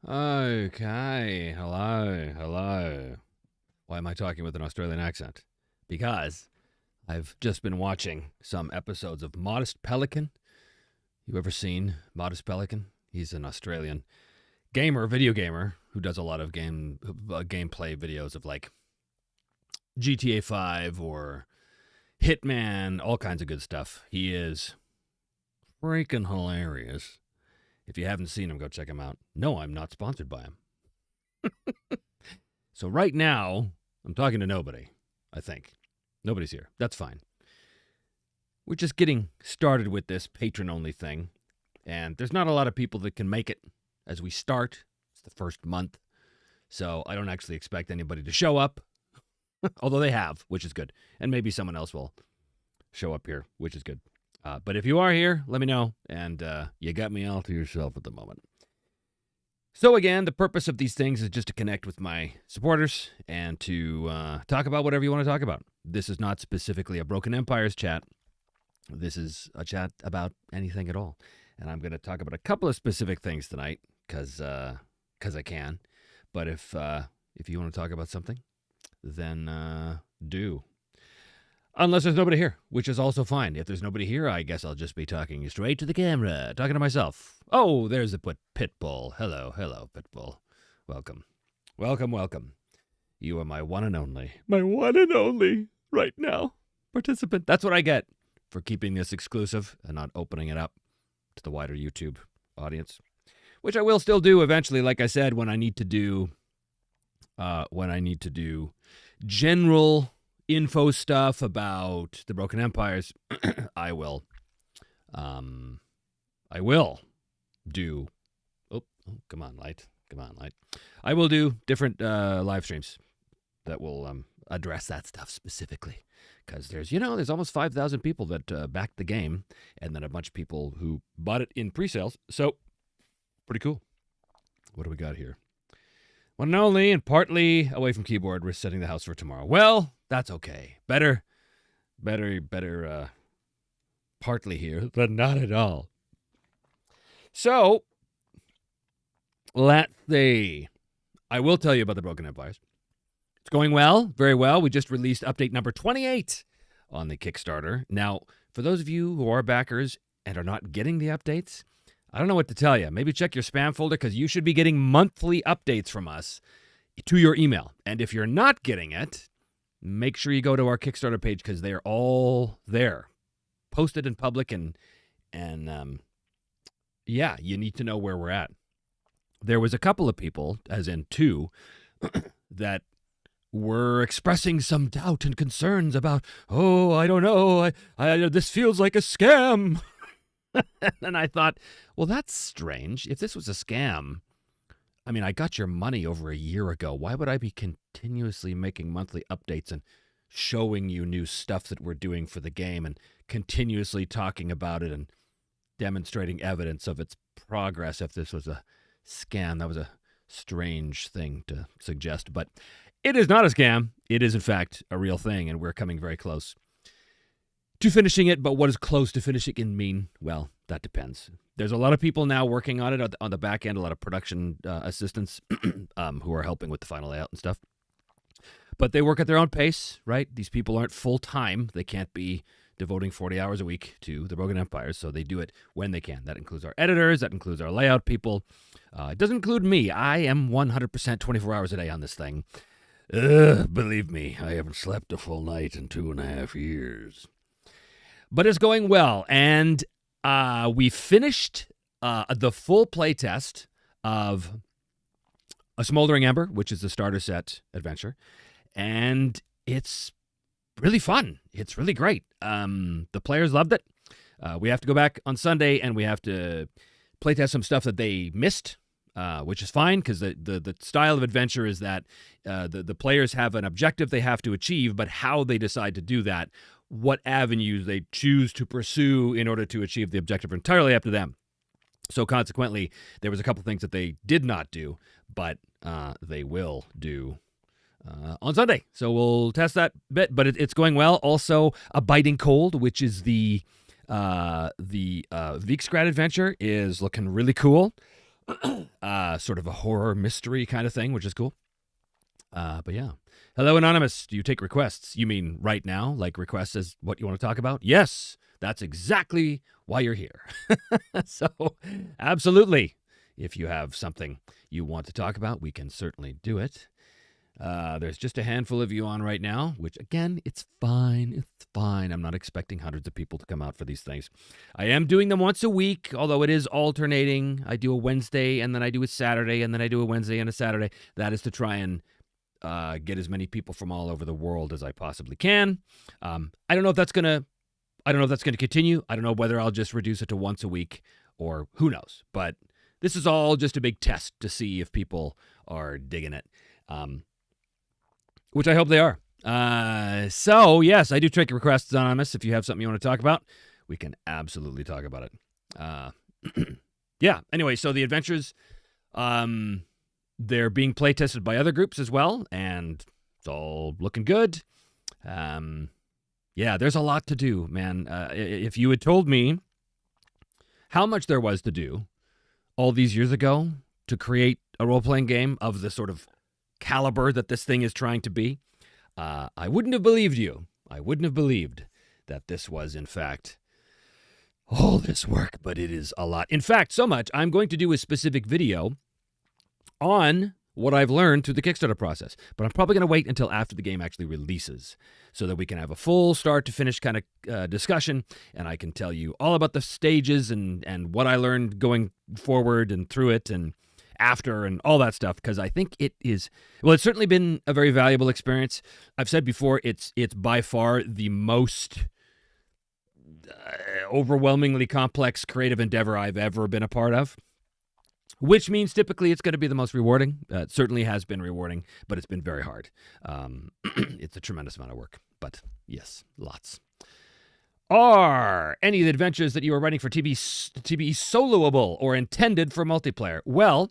Okay, hello. Why am I talking with an Australian accent? Because I've just been watching some episodes of Modest Pelican. You ever seen Modest Pelican? He's an Australian video gamer, who does a lot of gameplay videos of like GTA 5 or Hitman, all kinds of good stuff. He is freaking hilarious. If you haven't seen him, go check him out. No, I'm not sponsored by him. So right now, I'm talking to nobody, I think. Nobody's here. That's fine. We're just getting started with this patron-only thing, and there's not a lot of people that can make it as we start. It's the first month, so I don't actually expect anybody to show up, although they have, which is good. And maybe someone else will show up here, which is good. But if you are here, let me know, and you got me all to yourself at the moment. So again, the purpose of these things is just to connect with my supporters and to talk about whatever you want to talk about. This is not specifically a Broken Empires chat. This is a chat about anything at all. And I'm going to talk about a couple of specific things tonight because I can. But if you want to talk about something, then do. Unless there's nobody here, which is also fine. If there's nobody here, I guess I'll just be talking straight to the camera, talking to myself. Oh, there's the Pitbull. Hello, Pitbull. Welcome. You are my one and only right now participant. That's what I get for keeping this exclusive and not opening it up to the wider YouTube audience, which I will still do eventually. Like I said, when I need to do general info stuff about the Broken Empires, I will do. Oh, come on, light. I will do different live streams that will address that stuff specifically, because there's almost 5,000 people that backed the game, and then a bunch of people who bought it in pre-sales. So pretty cool. What do we got here? One and only, and partly away from keyboard. We're setting the house for tomorrow. Well, that's okay. Better partly here than not at all. So, let's see. I will tell you about the Broken Empires. It's going well, very well. We just released update number 28 on the Kickstarter. Now, for those of you who are backers and are not getting the updates, I don't know what to tell you. Maybe check your spam folder, because you should be getting monthly updates from us to your email. And if you're not getting it, make sure you go to our Kickstarter page, because they are all there, posted in public, and yeah, you need to know where we're at. There was a couple of people, as in two, that were expressing some doubt and concerns about, I don't know, this feels like a scam. And I thought, well, that's strange. If this was a scam, I mean, I got your money over a year ago. Why would I be continuously making monthly updates and showing you new stuff that we're doing for the game and continuously talking about it and demonstrating evidence of its progress if this was a scam? That was a strange thing to suggest, but it is not a scam. It is, in fact, a real thing, and we're coming very close to finishing it. But what does close to finishing it mean? Well, that depends. There's a lot of people now working on it on the back end, a lot of production assistants who are helping with the final layout and stuff. But they work at their own pace, right? These people aren't full-time. They can't be devoting 40 hours a week to the Broken Empires, so they do it when they can. That includes our editors. That includes our layout people. It doesn't include me. I am 100% 24 hours a day on this thing. Believe me, I haven't slept a full night in 2.5 years. But it's going well, and we finished the full playtest of A Smoldering Ember, which is the starter set adventure, and it's really fun. It's really great. The players loved it. We have to go back on Sunday, and we have to playtest some stuff that they missed, which is fine, because the style of adventure is that the players have an objective they have to achieve, but how they decide to do that, what avenues they choose to pursue in order to achieve the objective, are entirely up to them. So consequently, there was a couple things that they did not do, but they will do on Sunday. So we'll test that bit, but it's going well. Also, A Biting Cold, which is the Vikskrat adventure, is looking really cool. Sort of a horror mystery kind of thing, which is cool. But yeah. Hello, Anonymous. Do you take requests? You mean right now? Like requests as what you want to talk about? Yes, that's exactly why you're here. So, absolutely. If you have something you want to talk about, we can certainly do it. There's just a handful of you on right now, which, again, it's fine. It's fine. I'm not expecting hundreds of people to come out for these things. I am doing them once a week, although it is alternating. I do a Wednesday, and then I do a Saturday, and then I do a Wednesday and a Saturday. That is to try and get as many people from all over the world as I possibly can. I don't know if that's gonna continue. I don't know whether I'll just reduce it to once a week or who knows. But this is all just a big test to see if people are digging it, which I hope they are. So yes, I do take requests, Anonymous. If you have something you want to talk about, we can absolutely talk about it. Yeah. Anyway, so the adventures. They're being play tested by other groups as well, and it's all looking good. Yeah, there's a lot to do, man. If you had told me how much there was to do all these years ago to create a role-playing game of the sort of caliber that this thing is trying to be, I wouldn't have believed you. I wouldn't have believed that this was, in fact, all this work, but it is a lot. In fact, so much, I'm going to do a specific video on what I've learned through the Kickstarter process. But I'm probably going to wait until after the game actually releases so that we can have a full start-to-finish kind of discussion, and I can tell you all about the stages and what I learned going forward and through it and after and all that stuff, because I think it is, well, it's certainly been a very valuable experience. I've said before, it's by far the most overwhelmingly complex creative endeavor I've ever been a part of. Which means typically it's going to be the most rewarding. It certainly has been rewarding, but it's been very hard. It's a tremendous amount of work, but yes, lots. Are any of the adventures that you are writing for to be soloable or intended for multiplayer? Well,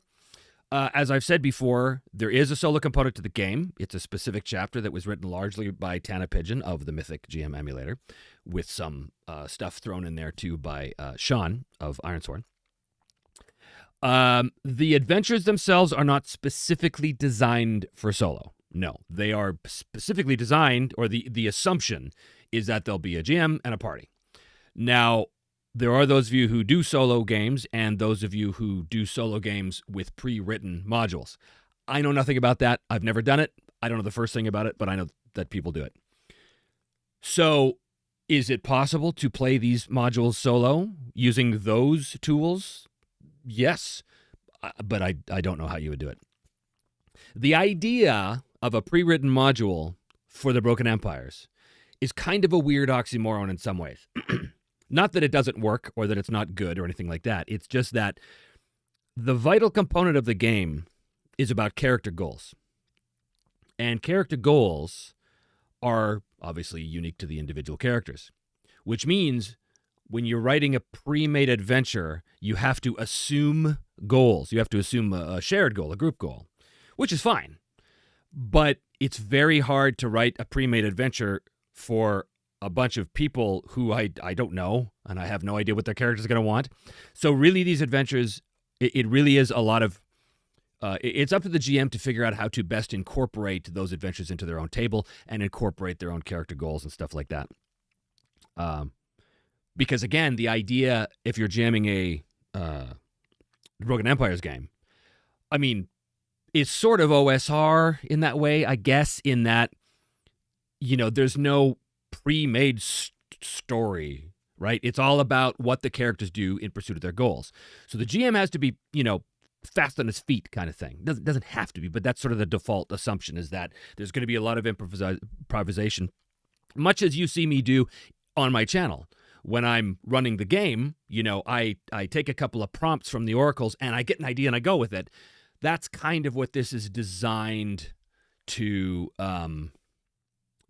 as I've said before, there is a solo component to the game. It's a specific chapter that was written largely by Tana Pigeon of the Mythic GM Emulator, with some stuff thrown in there too by Sean of Ironsworn. The adventures themselves are not specifically designed for solo. No, they are specifically designed, or the assumption is that there'll be a GM and a party. Now, there are those of you who do solo games and those of you who do solo games with pre-written modules. I know nothing about that. I've never done it. I don't know the first thing about it, but I know that people do it. So, is it possible to play these modules solo using those tools? Yes, but I don't know how you would do it. The idea of a pre-written module for the Broken Empires is kind of a weird oxymoron in some ways. Not that it doesn't work or that it's not good or anything like that. It's just that the vital component of the game is about character goals. And character goals are obviously unique to the individual characters, which means when you're writing a pre-made adventure, you have to assume goals. You have to assume a shared goal, a group goal, which is fine. But it's very hard to write a pre-made adventure for a bunch of people who I don't know, and I have no idea what their characters are going to want. So really, these adventures, it really is a lot of, it's up to the GM to figure out how to best incorporate those adventures into their own table and incorporate their own character goals and stuff like that. Because again, the idea, if you're jamming a Broken Empires game, I mean, is sort of OSR in that way, I guess, in that, you know, there's no pre-made story, right? It's all about what the characters do in pursuit of their goals. So the GM has to be, you know, fast on his feet kind of thing. Doesn't have to be, but that's sort of the default assumption, is that there's going to be a lot of improvisation, much as you see me do on my channel. When I'm running the game, you know, I take a couple of prompts from the oracles and I get an idea and I go with it. That's kind of what this is designed to,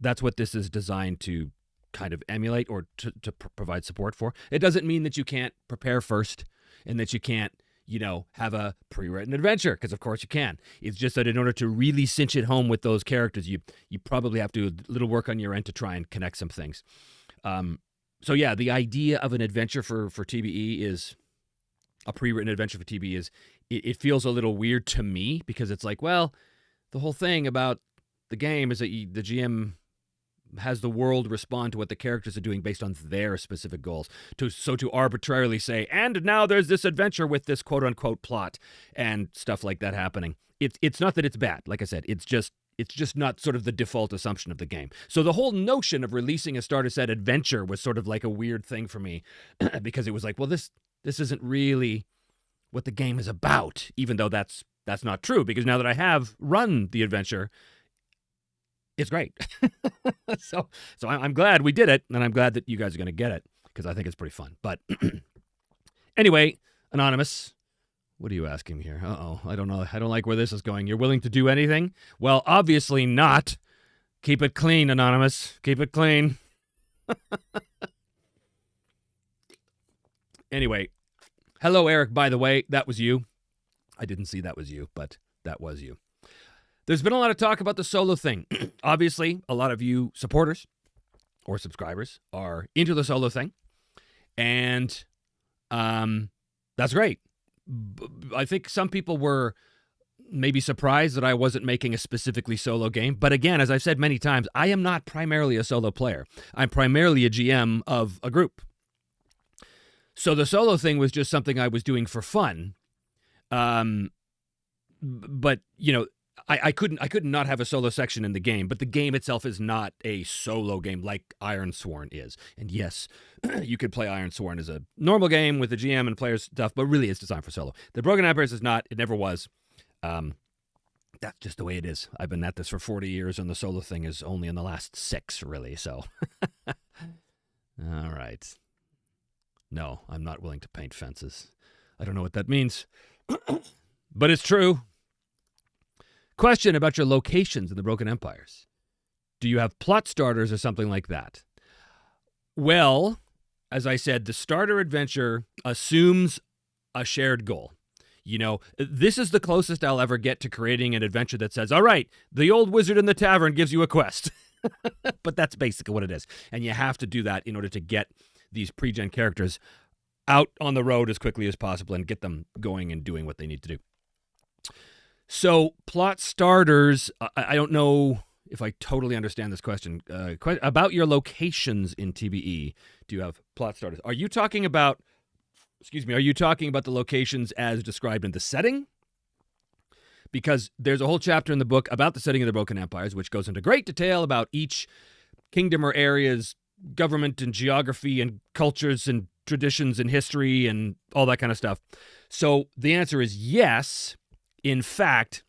that's what this is designed to kind of emulate or to provide support for. It doesn't mean that you can't prepare first and that you can't, you know, have a pre-written adventure, because of course you can. It's just that in order to really cinch it home with those characters, you probably have to do a little work on your end to try and connect some things. So yeah, the idea of an adventure for TBE is a pre-written adventure for TBE is it feels a little weird to me because it's like, well, the whole thing about the game is that the GM has the world respond to what the characters are doing based on their specific goals. So to arbitrarily say, and now there's this adventure with this quote-unquote plot and stuff like that happening. It's not that it's bad. Like I said, it's just not sort of the default assumption of the game. So the whole notion of releasing a starter set adventure was sort of like a weird thing for me because it was like, well, this isn't really what the game is about, even though that's not true, because now that I have run the adventure, it's great. So I'm glad we did it, and I'm glad that you guys are going to get it, because I think it's pretty fun. But anyway, Anonymous, what are you asking here? Uh-oh, I don't know. I don't like where this is going. You're willing to do anything? Well, obviously not. Keep it clean, Anonymous. Keep it clean. Anyway, hello, Eric, by the way. That was you. I didn't see that was you, but that was you. There's been a lot of talk about the solo thing. Obviously, a lot of you supporters or subscribers are into the solo thing, and that's great. I think some people were maybe surprised that I wasn't making a specifically solo game. But again, as I've said many times, I am not primarily a solo player. I'm primarily a GM of a group. So the solo thing was just something I was doing for fun. But, you know, I couldn't not have a solo section in the game, but the game itself is not a solo game like Ironsworn is. And yes, you could play Ironsworn as a normal game with the GM and players stuff, but really it's designed for solo. The Broken Empires is not. It never was. That's just the way it is. I've been at this for 40 years, and the solo thing is only in the last 6, really. So, all right. No, I'm not willing to paint fences. I don't know what that means, but it's true. Question about your locations in the Broken Empires. Do you have plot starters or something like that? Well, as I said, the starter adventure assumes a shared goal. You know, this is the closest I'll ever get to creating an adventure that says, all right, the old wizard in the tavern gives you a quest. But that's basically what it is. And you have to do that in order to get these pre-gen characters out on the road as quickly as possible and get them going and doing what they need to do. So plot starters, I don't know if I totally understand this question. About your locations in TBE, do you have plot starters? Are you talking about the locations as described in the setting? Because there's a whole chapter in the book about the setting of the Broken Empires, which goes into great detail about each kingdom or area's government and geography and cultures and traditions and history and all that kind of stuff. So the answer is yes. In fact,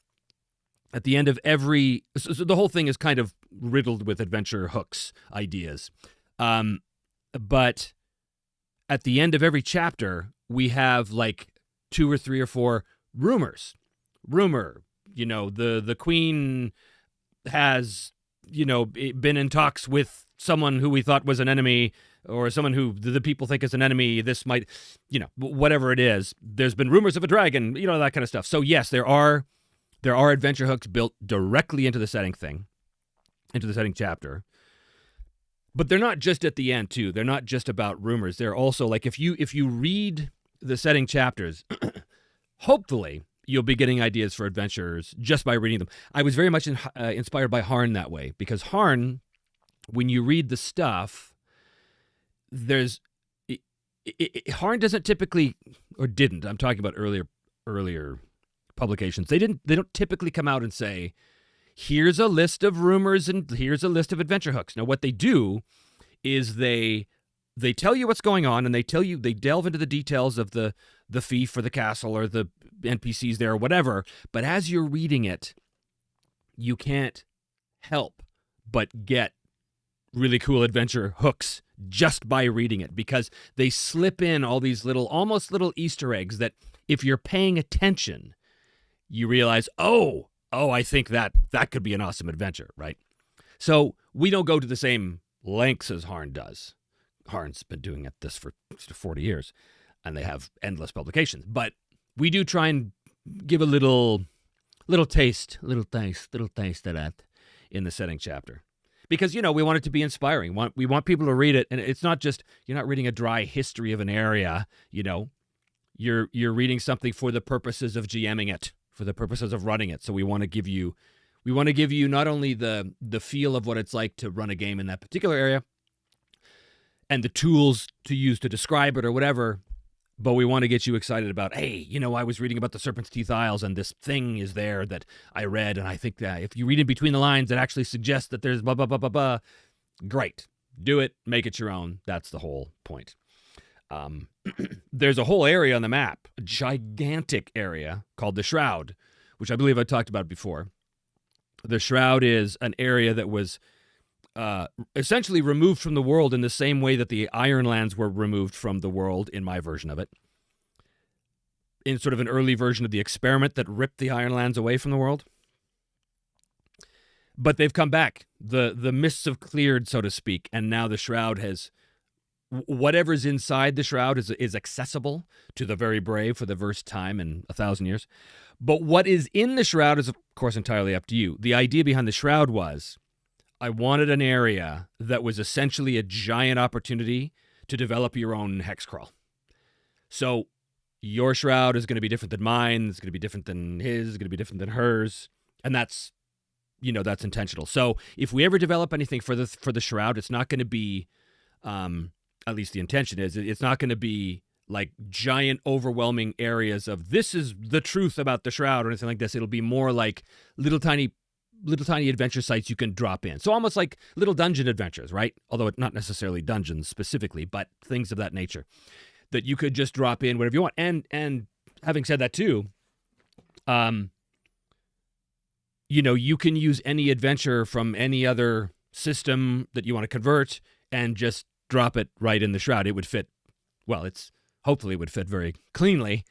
at the end of every... So the whole thing is kind of riddled with adventure hooks ideas. But at the end of every chapter, we have like 2 or 3 or 4 rumors. Rumor, you know, the queen has, you know, been in talks with someone who we thought was an enemy, or someone who the people think is an enemy. This might, you know, whatever it is. There's been rumors of a dragon, you know, that kind of stuff. So yes, there are adventure hooks built directly into the setting thing, into the setting chapter. But they're not just at the end too. They're not just about rumors. They're also like if you read the setting chapters, hopefully you'll be getting ideas for adventures just by reading them. I was very much inspired by Harn that way, because Harn, when you read the stuff, Harn doesn't typically, or didn't, I'm talking about earlier publications, they don't typically come out and say, here's a list of rumors and here's a list of adventure hooks. Now what they do is they tell you what's going on, and they delve into the details of the fief or the castle or the NPCs there or whatever, but as you're reading it, you can't help but get really cool adventure hooks just by reading it, because they slip in all these almost little Easter eggs that if you're paying attention, you realize, oh, I think that could be an awesome adventure, right? So we don't go to the same lengths as Harn does. Harn's been doing this for 40 years, and they have endless publications. But we do try and give a little taste of that in the setting chapter. Because, you know, we want it to be inspiring. We want people to read it, and it's not just, you're not reading a dry history of an area, you know. you're reading something for the purposes of GMing it, for the purposes of running it. So we want to give you not only the feel of what it's like to run a game in that particular area and the tools to use to describe it or whatever, but we want to get you excited about, hey, I was reading about the Serpent's Teeth Isles, and this thing is there that I read, and I think that if you read in between the lines, it actually suggests that there's blah, blah, blah, blah, blah. Great. Do it. Make it your own. That's the whole point. There's a whole area on the map, a gigantic area called the Shroud, which I believe I talked about before. The Shroud is an area that was essentially removed from the world in the same way that the Ironlands were removed from the world in my version of it. In sort of an early version of the experiment that ripped the Ironlands away from the world. But they've come back. The mists have cleared, so to speak, and now the Shroud has... Whatever's inside the Shroud is accessible to the very brave for the first time in 1,000 years. But what is in the Shroud is, of course, entirely up to you. The idea behind the Shroud was I wanted an area that was essentially a giant opportunity to develop your own hex crawl. So your Shroud is going to be different than mine. It's going to be different than his. It's going to be different than hers. And that's intentional. So if we ever develop anything for the Shroud, it's not going to be... at least the intention is, it's not going to be like giant, overwhelming areas of this is the truth about the Shroud or anything like this. It'll be more like little tiny adventure sites you can drop in. So almost like little dungeon adventures, right? Although it's not necessarily dungeons specifically, but things of that nature that you could just drop in whatever you want. And having said that too, you can use any adventure from any other system that you want to convert and just drop it right in the Shroud. It would fit, hopefully it would fit very cleanly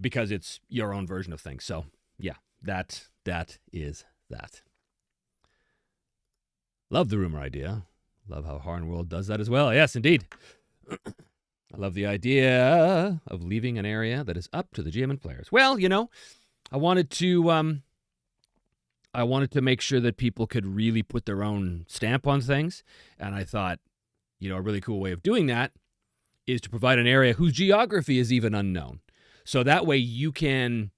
because it's your own version of things. So yeah, that is that. Love the rumor idea. Love how Harn World does that as well. Yes, indeed. I love the idea of leaving an area that is up to the GM and players. Well, I wanted to make sure that people could really put their own stamp on things, and I thought, a really cool way of doing that is to provide an area whose geography is even unknown. So that way you can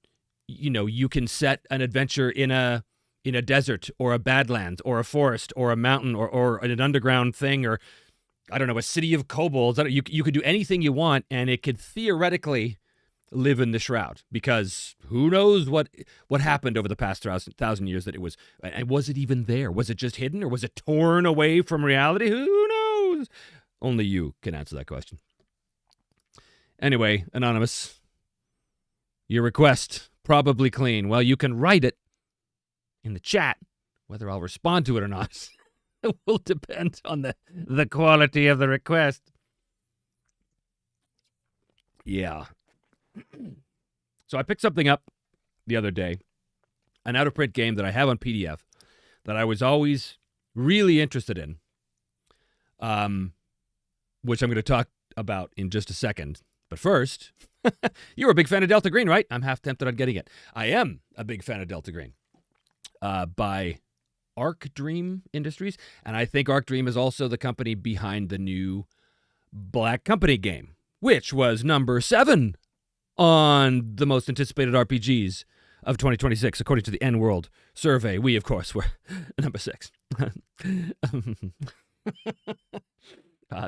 set an adventure in a desert or a badlands or a forest or a mountain or an underground thing or, I don't know, a city of kobolds. You could do anything you want, and it could theoretically live in the Shroud because who knows what happened over the past 1,000 years that it was. And was it even there? Was it just hidden or was it torn away from reality? Who knows? Only you can answer that question. Anyway, Anonymous, your request, probably clean. Well, you can write it in the chat. Whether I'll respond to it or not will depend on the quality of the request. Yeah. So I picked something up the other day, an out-of-print game that I have on PDF that I was always really interested in, which I'm going to talk about in just a second. But first, you're a big fan of Delta Green, right? I'm half tempted on getting it. I am a big fan of Delta Green by Arc Dream Industries, and I think Arc Dream is also the company behind the new Black Company game, which was number 7 on the most anticipated RPGs of 2026, according to the N-World survey. We, of course, were number 6.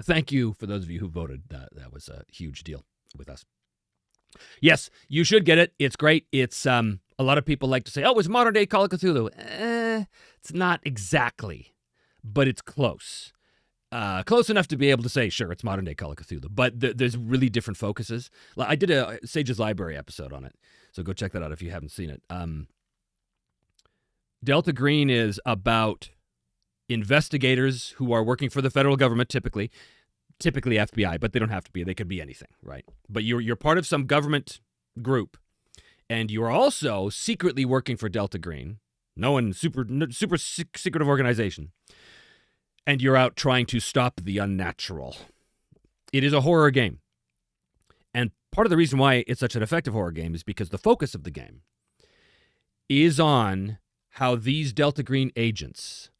Thank you for those of you who voted. That was a huge deal with us. Yes, you should get it. It's great. It's a lot of people like to say, oh, it's modern-day Call of Cthulhu. It's not exactly, but it's close. Close enough to be able to say, sure, it's modern-day Call of Cthulhu, but there's really different focuses. I did a Sage's Library episode on it, so go check that out if you haven't seen it. Delta Green is about investigators who are working for the federal government, typically FBI, but they don't have to be. They could be anything, right? But you're part of some government group, and you're also secretly working for Delta Green. Super secretive organization. And you're out trying to stop the unnatural. It is a horror game. And part of the reason why it's such an effective horror game is because the focus of the game is on how these Delta Green agents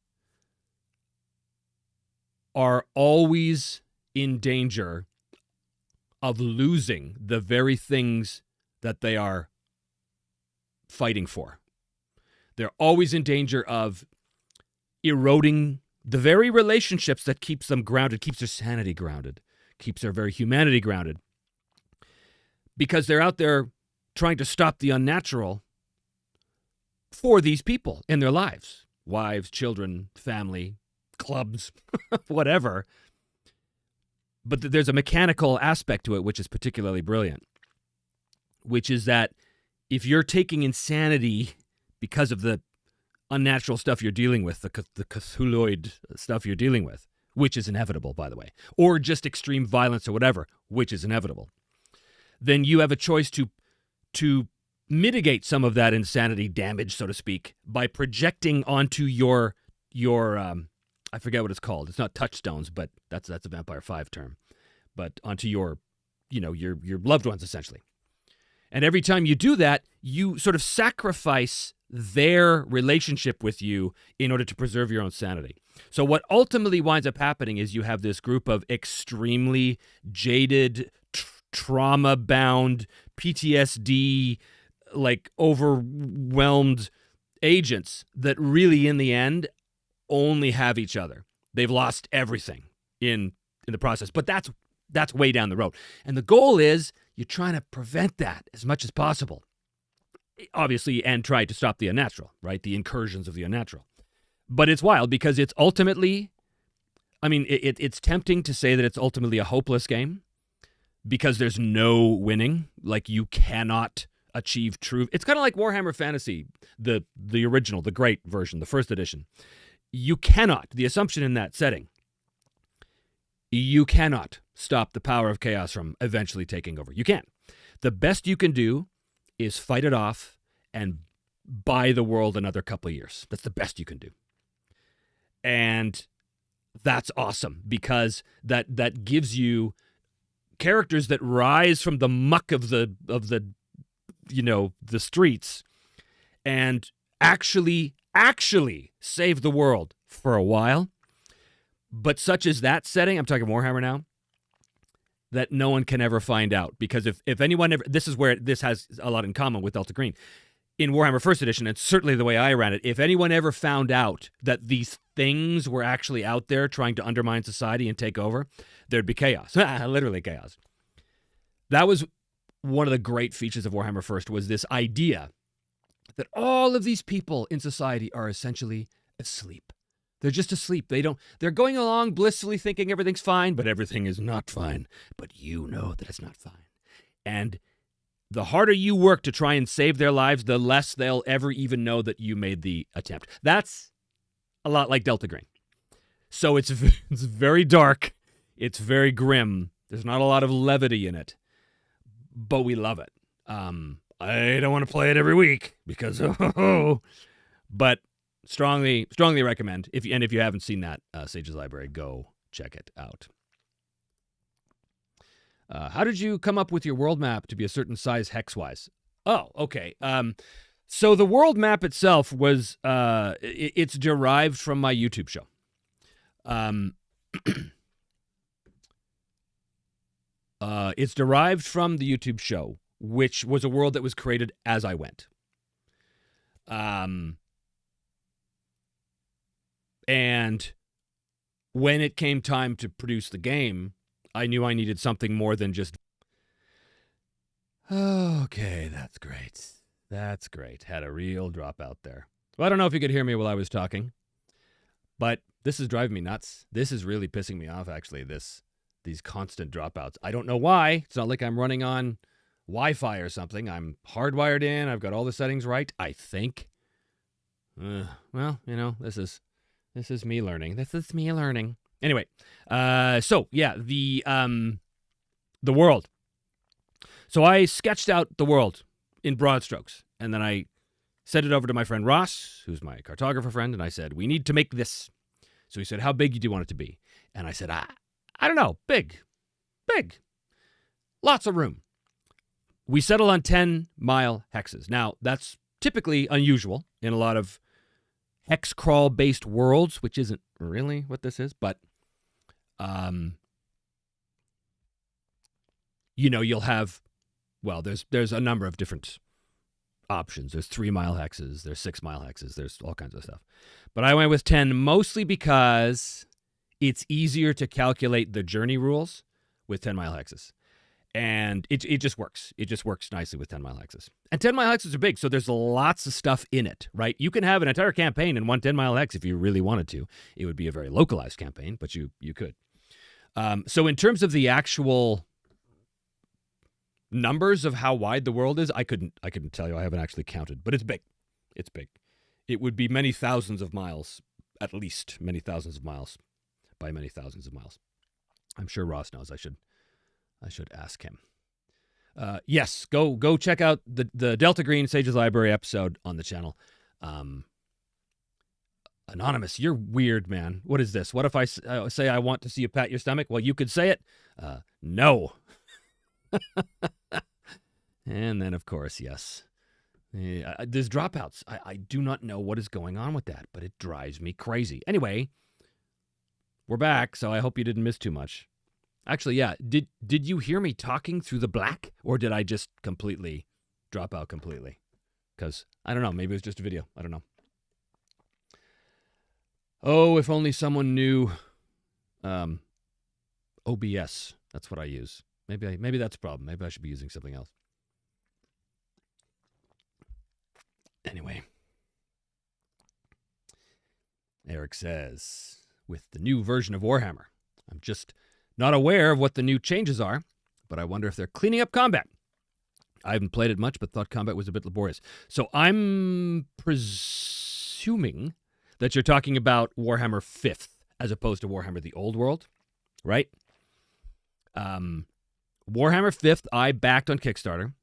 are always in danger of losing the very things that they are fighting for. They're always in danger of eroding the very relationships that keeps them grounded, keeps their sanity grounded, keeps their very humanity grounded. Because they're out there trying to stop the unnatural for these people in their lives. Wives, children, family, clubs, whatever. But there's a mechanical aspect to it which is particularly brilliant, which is that if you're taking insanity because of the unnatural stuff you're dealing with, the Cthulhuoid stuff you're dealing with, which is inevitable, by the way, or just extreme violence or whatever, which is inevitable, then you have a choice to mitigate some of that insanity damage, so to speak, by projecting onto your I forget what it's called. It's not touchstones, but that's a Vampire 5 term. But onto your loved ones, essentially. And every time you do that, you sort of sacrifice their relationship with you in order to preserve your own sanity. So what ultimately winds up happening is you have this group of extremely jaded, trauma-bound, PTSD, like overwhelmed agents that really, in the end, only have each other. They've lost everything in the process. But that's way down the road. And the goal is you're trying to prevent that as much as possible. Obviously, and try to stop the unnatural, right? The incursions of the unnatural. But it's wild because it's ultimately, I mean, it's tempting to say that it's ultimately a hopeless game because there's no winning. Like, you cannot achieve true. It's kind of like Warhammer Fantasy, the original, the great version, the first edition. You cannot, the assumption in that setting, you cannot stop the power of chaos from eventually taking over. You can't. The best you can do is fight it off and buy the world another couple of years. That's the best you can do. And that's awesome because that gives you characters that rise from the muck of the streets and actually save the world for a while. But such as that setting, I'm talking Warhammer now, that no one can ever find out. Because if anyone ever, this is where this has a lot in common with Delta Green. In Warhammer First Edition, and certainly the way I ran it, if anyone ever found out that these things were actually out there trying to undermine society and take over, there'd be chaos. Literally chaos. That was one of the great features of Warhammer First, was this idea that all of these people in society are essentially asleep. They're just asleep. They're going along blissfully thinking everything's fine, but everything is not fine. But you know that it's not fine. And the harder you work to try and save their lives, the less they'll ever even know that you made the attempt. That's a lot like Delta Green. So it's very dark. It's very grim. There's not a lot of levity in it. But we love it. I don't want to play it every week because, but strongly recommend. If you haven't seen that Sage's Library, go check it out. How did you come up with your world map to be a certain size hex-wise? Oh, okay. So the world map itself was it's derived from my YouTube show. It's derived from the YouTube show, which was a world that was created as I went. And when it came time to produce the game, I knew I needed something more than just, okay, that's great. That's great. Had a real dropout there. Well, I don't know if you could hear me while I was talking, but this is driving me nuts. This is really pissing me off, actually, these constant dropouts. I don't know why. It's not like I'm running on Wi-Fi or something. I'm hardwired in. I've got all the settings right, I think. Well, this is me learning. This is me learning. Anyway, so yeah, the world. So I sketched out the world in broad strokes, and then I sent it over to my friend Ross, who's my cartographer friend, and I said, we need to make this. So he said, how big do you want it to be? And I said, I don't know, big, lots of room. We settle on 10-mile hexes. Now, that's typically unusual in a lot of hex crawl-based worlds, which isn't really what this is, but you'll have, well, there's a number of different options. There's 3-mile hexes, there's 6-mile hexes, there's all kinds of stuff. But I went with 10 mostly because it's easier to calculate the journey rules with 10-mile hexes. And it just works. It just works nicely with 10-mile hexes. And 10-mile hexes are big, so there's lots of stuff in it, right? You can have an entire campaign in one 10-mile hex if you really wanted to. It would be a very localized campaign, but you could. So in terms of the actual numbers of how wide the world is, I couldn't tell you. I haven't actually counted, but it's big. It's big. It would be many thousands of miles, at least many thousands of miles, by many thousands of miles. I'm sure Ross knows. I should ask him. Yes, go check out the Delta Green Sages Library episode on the channel. Anonymous, you're weird, man. What is this? What if I say I want to see you pat your stomach? Well, you could say it. No. And then, of course, yes. There's dropouts. I do not know what is going on with that, but it drives me crazy. Anyway, we're back, so I hope you didn't miss too much. Actually, yeah. Did you hear me talking through the black, or did I just completely drop out completely? Because, I don't know, maybe it was just a video. I don't know. Oh, if only someone knew OBS. That's what I use. Maybe that's a problem. Maybe I should be using something else. Anyway. Eric says, with the new version of Warhammer, I'm just not aware of what the new changes are, but I wonder if they're cleaning up combat. I haven't played it much, but thought combat was a bit laborious. So I'm presuming that you're talking about Warhammer 5th as opposed to Warhammer the Old World, right? Warhammer 5th, I backed on Kickstarter.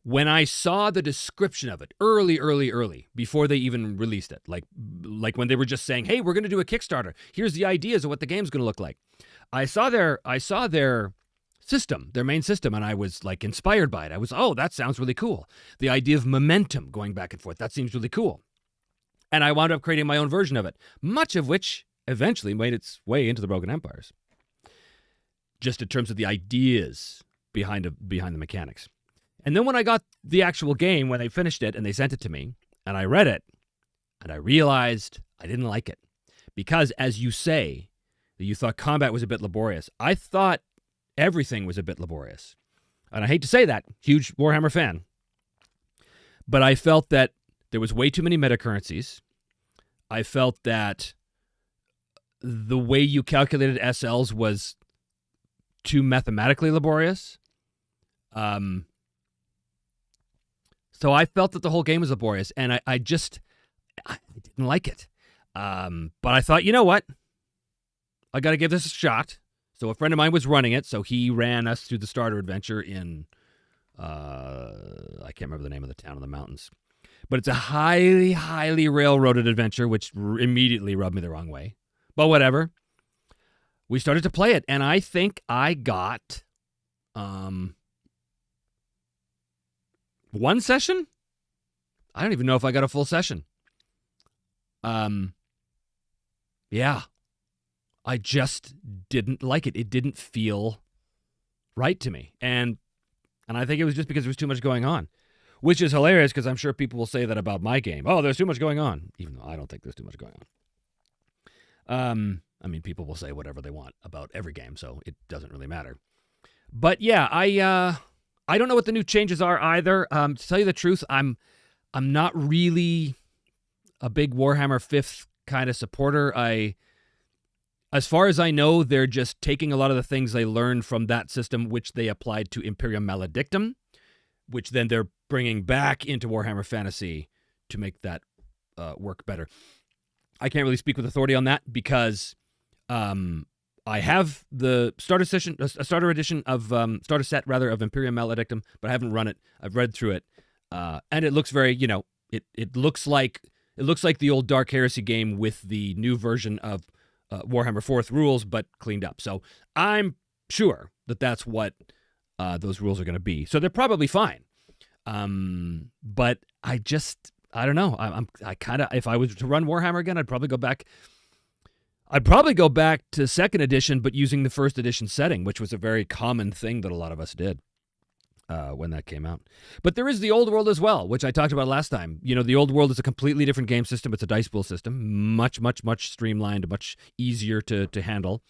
When I saw the description of it early, before they even released it, like when they were just saying, hey, we're going to do a Kickstarter. Here's the ideas of what the game's going to look like. I saw their system, their main system, and I was like inspired by it. I was, oh, that sounds really cool. The idea of momentum going back and forth, that seems really cool. And I wound up creating my own version of it, much of which eventually made its way into the Broken Empires. Just in terms of the ideas behind the mechanics. And then when I got the actual game, when they finished it and they sent it to me, and I read it, and I realized I didn't like it. Because, as you say, that you thought combat was a bit laborious. I thought everything was a bit laborious. And I hate to say that, huge Warhammer fan. But I felt that there was way too many meta currencies. I felt that the way you calculated SLs was too mathematically laborious. So I felt that the whole game was laborious, and I didn't like it. But I thought, you know what? I got to give this a shot. So a friend of mine was running it, so he ran us through the starter adventure in, I can't remember the name of the town in the mountains. But it's a highly, highly railroaded adventure, which immediately rubbed me the wrong way. But whatever. We started to play it, and I think I got one session? I don't even know if I got a full session. Yeah. I just didn't like it. It didn't feel right to me. And I think it was just because there was too much going on. Which is hilarious because I'm sure people will say that about my game. Oh, there's too much going on. Even though I don't think there's too much going on. I mean, people will say whatever they want about every game, so it doesn't really matter. But yeah, I don't know what the new changes are either. To tell you the truth, I'm not really a big Warhammer 5th kind of supporter. As far as I know, they're just taking a lot of the things they learned from that system, which they applied to Imperium Maledictum, which then they're bringing back into Warhammer Fantasy to make that work better. I can't really speak with authority on that because I have the starter set of Imperium Maledictum, but I haven't run it. I've read through it, and it looks very, it looks like the old Dark Heresy game with the new version of Warhammer 4th rules, but cleaned up. So I'm sure that that's what those rules are going to be. So they're probably fine. But I don't know. I kind of, if I was to run Warhammer again, I'd probably go back. I'd probably go back to second edition, but using the first edition setting, which was a very common thing that a lot of us did when that came out. But there is the old world as well, which I talked about last time. You know, the old world is a completely different game system. It's a dice pool system, much, much, much streamlined, much easier to handle.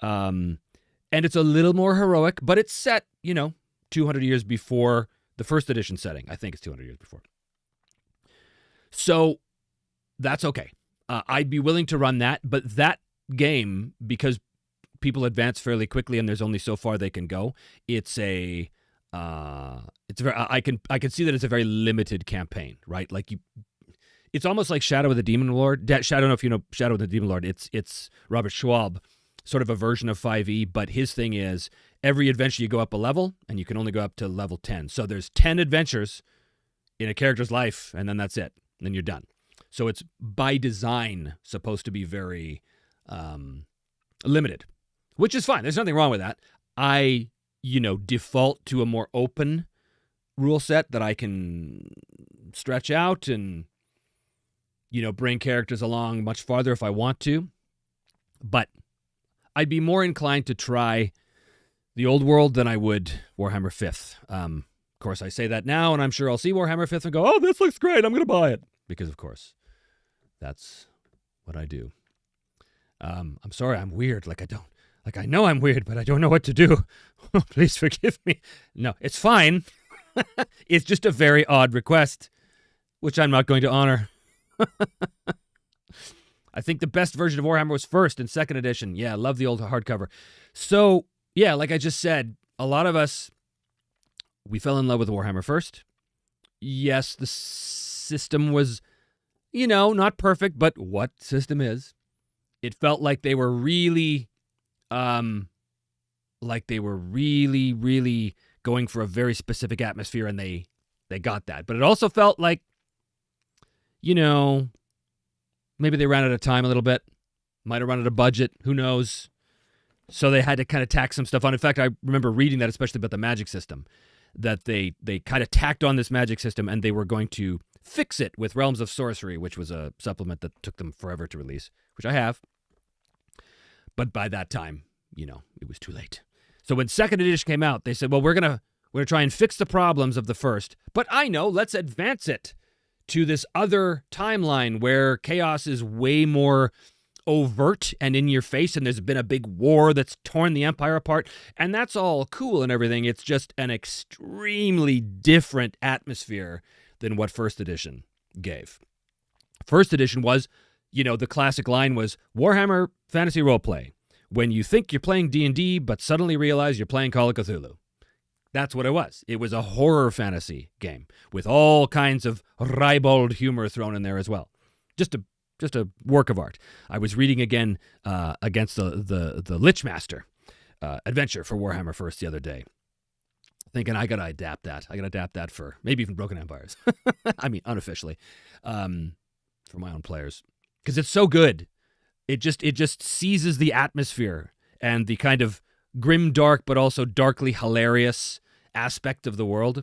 And it's a little more heroic, but it's set, 200 years before the first edition setting. I think it's 200 years before. So that's okay. I'd be willing to run that, but that game, because people advance fairly quickly and there's only so far they can go, it's very, I can see that it's a very limited campaign, right? Like it's almost like Shadow of the Demon Lord. I don't know if you know Shadow of the Demon Lord. It's Robert Schwab, sort of a version of 5e, but his thing is every adventure you go up a level and you can only go up to level 10. So there's 10 adventures in a character's life and then that's it. And then you're done. So it's by design supposed to be very limited, which is fine. There's nothing wrong with that. I, default to a more open rule set that I can stretch out and, bring characters along much farther if I want to. But I'd be more inclined to try the old world than I would Warhammer 5th. Of course, I say that now, and I'm sure I'll see Warhammer 5th and go, oh, this looks great. I'm going to buy it. Because, of course, that's what I do. I'm sorry, I'm weird. I know I'm weird, but I don't know what to do. Please forgive me. No, it's fine. It's just a very odd request, which I'm not going to honor. I think the best version of Warhammer was first and second edition. Yeah, I love the old hardcover. So, yeah, like I just said, a lot of us, we fell in love with Warhammer first. Yes, the system was, not perfect, but what system is? It felt like they were really, really going for a very specific atmosphere, and they got that. But it also felt like, maybe they ran out of time a little bit. Might have run out of budget. Who knows? So they had to kind of tack some stuff on. In fact, I remember reading that, especially about the magic system, that they kind of tacked on this magic system and they were going to fix it with Realms of Sorcery, which was a supplement that took them forever to release, which I have. But by that time, it was too late. So when second edition came out, they said, well, we're going to try and fix the problems of the first, but let's advance it to this other timeline where chaos is way more overt and in your face, and there's been a big war that's torn the Empire apart, and that's all cool and everything. It's just an extremely different atmosphere than what first edition gave. First edition was, the classic line was Warhammer Fantasy Roleplay. When you think you're playing D&D, but suddenly realize you're playing Call of Cthulhu. That's what it was. It was a horror fantasy game with all kinds of ribald humor thrown in there as well. Just a work of art. I was reading again against the Lichmaster adventure for Warhammer First the other day, thinking I got to adapt that. I got to adapt that for maybe even Broken Empires. I mean, unofficially, for my own players, because it's so good. It just seizes the atmosphere and the kind of grim, dark, but also darkly hilarious aspect of the world.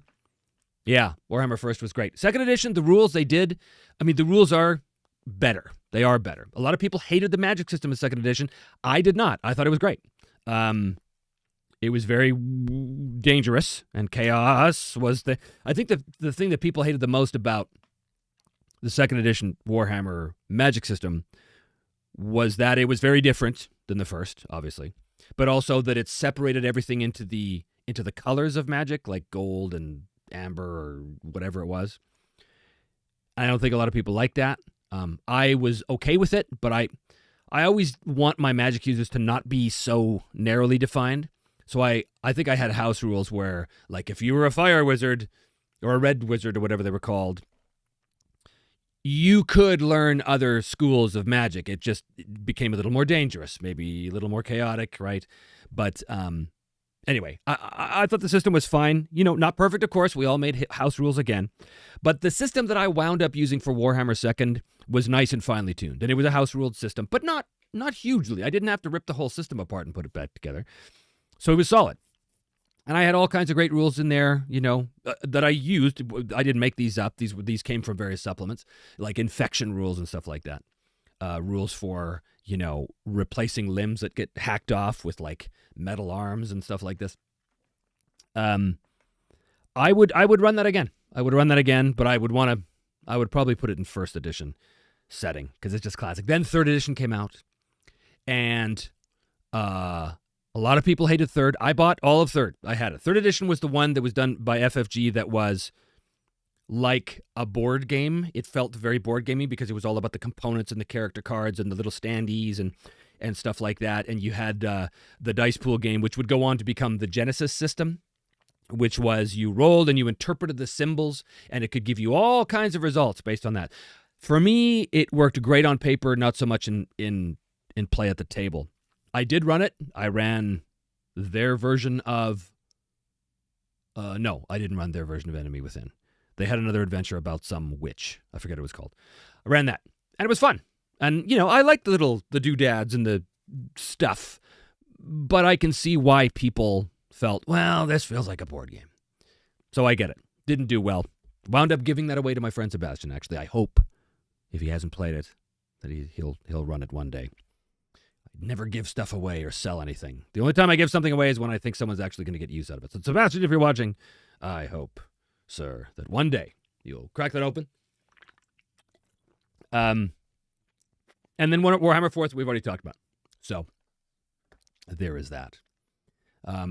Yeah, Warhammer First was great. Second edition, the rules they did, the rules are better. They are better. A lot of people hated the magic system in second edition. I did not. I thought it was great. It was very dangerous, and chaos was I think the thing that people hated the most about the second edition Warhammer magic system was that it was very different than the first, obviously, but also that it separated everything into the colors of magic, like gold and amber or whatever it was. I don't think a lot of people like that. I was okay with it, but I always want my magic users to not be so narrowly defined. So I think I had house rules where, like, if you were a fire wizard or a red wizard or whatever they were called, you could learn other schools of magic. It just became a little more dangerous, maybe a little more chaotic, right? But anyway, I thought the system was fine. Not perfect, of course. We all made house rules again. But the system that I wound up using for Warhammer 2nd was nice and finely tuned. And it was a house-ruled system, but not hugely. I didn't have to rip the whole system apart and put it back together. So it was solid. And I had all kinds of great rules in there, that I used. I didn't make these up. These came from various supplements, like infection rules and stuff like that. Rules for, replacing limbs that get hacked off with like metal arms and stuff like this. I would run that again. But I would probably put it in first edition setting because it's just classic. Then third edition came out, and a lot of people hated third. I bought all of third. I had it. Third edition was the one that was done by FFG that was like a board game. It felt very board gamey because it was all about the components and the character cards and the little standees and stuff like that. And you had the dice pool game, which would go on to become the Genesis system, which was you rolled and you interpreted the symbols, and it could give you all kinds of results based on that. For me, it worked great on paper, not so much in play at the table. I did run it. I ran their version of... no, I didn't run their version of Enemy Within. They had another adventure about some witch. I forget what it was called. I ran that, and it was fun. And, I like the doodads and the stuff, but I can see why people felt, well, this feels like a board game. So I get it. Didn't do well. Wound up giving that away to my friend Sebastian, actually. I hope, if he hasn't played it, that he'll run it one day. I never give stuff away or sell anything. The only time I give something away is when I think someone's actually going to get use out of it. So Sebastian, if you're watching, I hope, sir, that one day you'll crack that open. And then Warhammer 4th, we've already talked about. So there is that.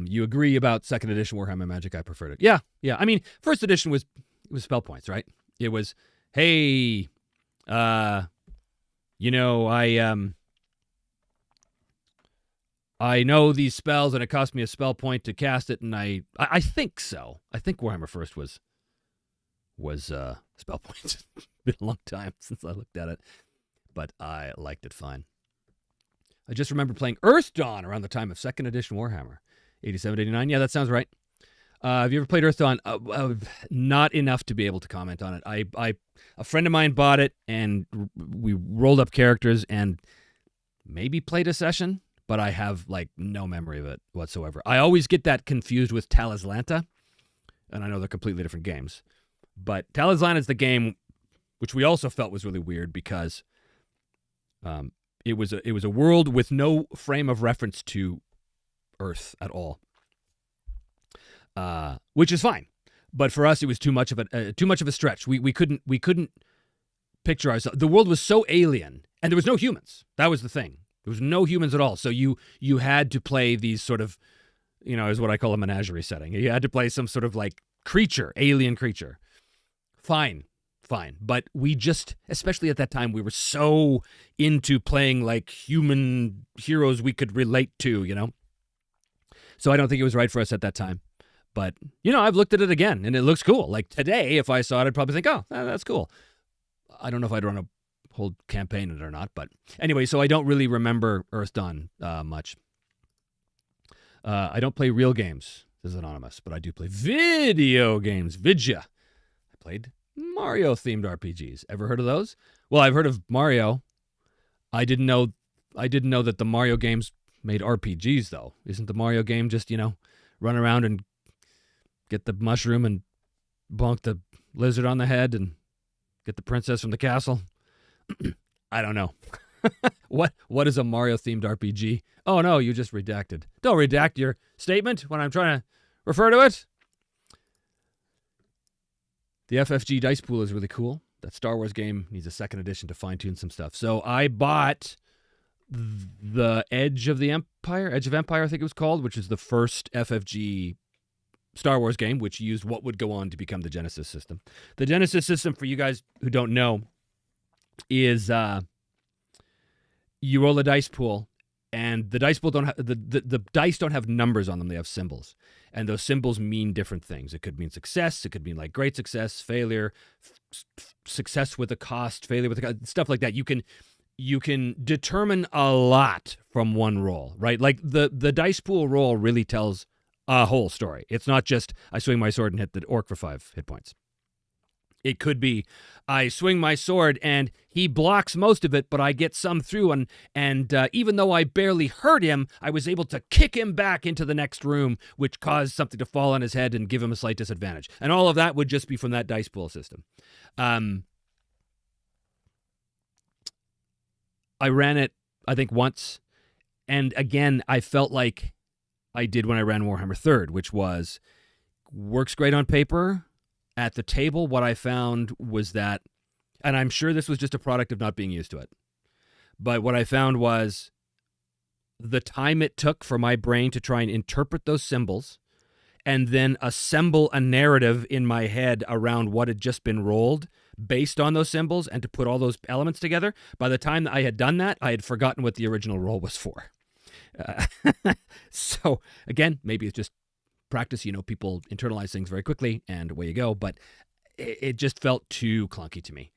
You agree about second edition Warhammer Magic? I preferred it. Yeah. I mean, first edition was spell points, right? It was, hey, I know these spells and it cost me a spell point to cast it, and I think so. I think Warhammer First was spell points. It's been a long time since I looked at it, but I liked it fine. I just remember playing Earth Dawn around the time of second edition Warhammer. 87, 89. Yeah, that sounds right. Have you ever played Earth Dawn? Not enough to be able to comment on it. A friend of mine bought it, and we rolled up characters and maybe played a session, but I have no memory of it whatsoever. I always get that confused with Talislanta, and I know they're completely different games. But Talislanta is the game which we also felt was really weird because it was a world with no frame of reference to Earth at all, which is fine. But for us, it was too much of a stretch. We couldn't picture ourselves. The world was so alien, and there was no humans. That was the thing. There was no humans at all. So you had to play these sort of, is what I call a menagerie setting. You had to play some sort of creature, alien creature. Fine. But we just, especially at that time, we were so into playing human heroes we could relate to, So I don't think it was right for us at that time. But, I've looked at it again, and it looks cool. Today, if I saw it, I'd probably think, oh, that's cool. I don't know if I'd run a whole campaign in it or not. But anyway, so I don't really remember Earth Dawn much. I don't play real games. This is anonymous, but I do play video games. Vidya. I played Mario-themed RPGs. Ever heard of those? Well, I've heard of Mario. I didn't know that the Mario games made RPGs, though. Isn't the Mario game just, run around and get the mushroom and bonk the lizard on the head and get the princess from the castle? I don't know. What is a Mario-themed RPG? Oh, no, you just redacted. Don't redact your statement when I'm trying to refer to it. The FFG dice pool is really cool. That Star Wars game needs a second edition to fine-tune some stuff. So I bought the Edge of Empire, I think it was called, which is the first FFG Star Wars game, which used what would go on to become the Genesis system. The Genesis system, for you guys who don't know, is you roll a dice pool, and the dice pool don't have the dice don't have numbers on them; they have symbols, and those symbols mean different things. It could mean success, it could mean great success, failure, success with a cost, failure with a cost, stuff like that. You can determine a lot from one roll, right? The dice pool roll really tells a whole story. It's not just I swing my sword and hit the orc for 5 hit points. It could be I swing my sword and he blocks most of it, but I get some through, and even though I barely hurt him, I was able to kick him back into the next room, which caused something to fall on his head and give him a slight disadvantage. And all of that would just be from that dice pool system. I ran it I think, once. And again, I felt like I did when I ran Warhammer 3rd, which was, works great on paper. At the table, what I found was that, and I'm sure this was just a product of not being used to it, but what I found was the time it took for my brain to try and interpret those symbols and then assemble a narrative in my head around what had just been rolled based on those symbols and to put all those elements together. By the time that I had done that, I had forgotten what the original roll was for. So again, maybe it's just practice. People internalize things very quickly and away you go, but it just felt too clunky to me.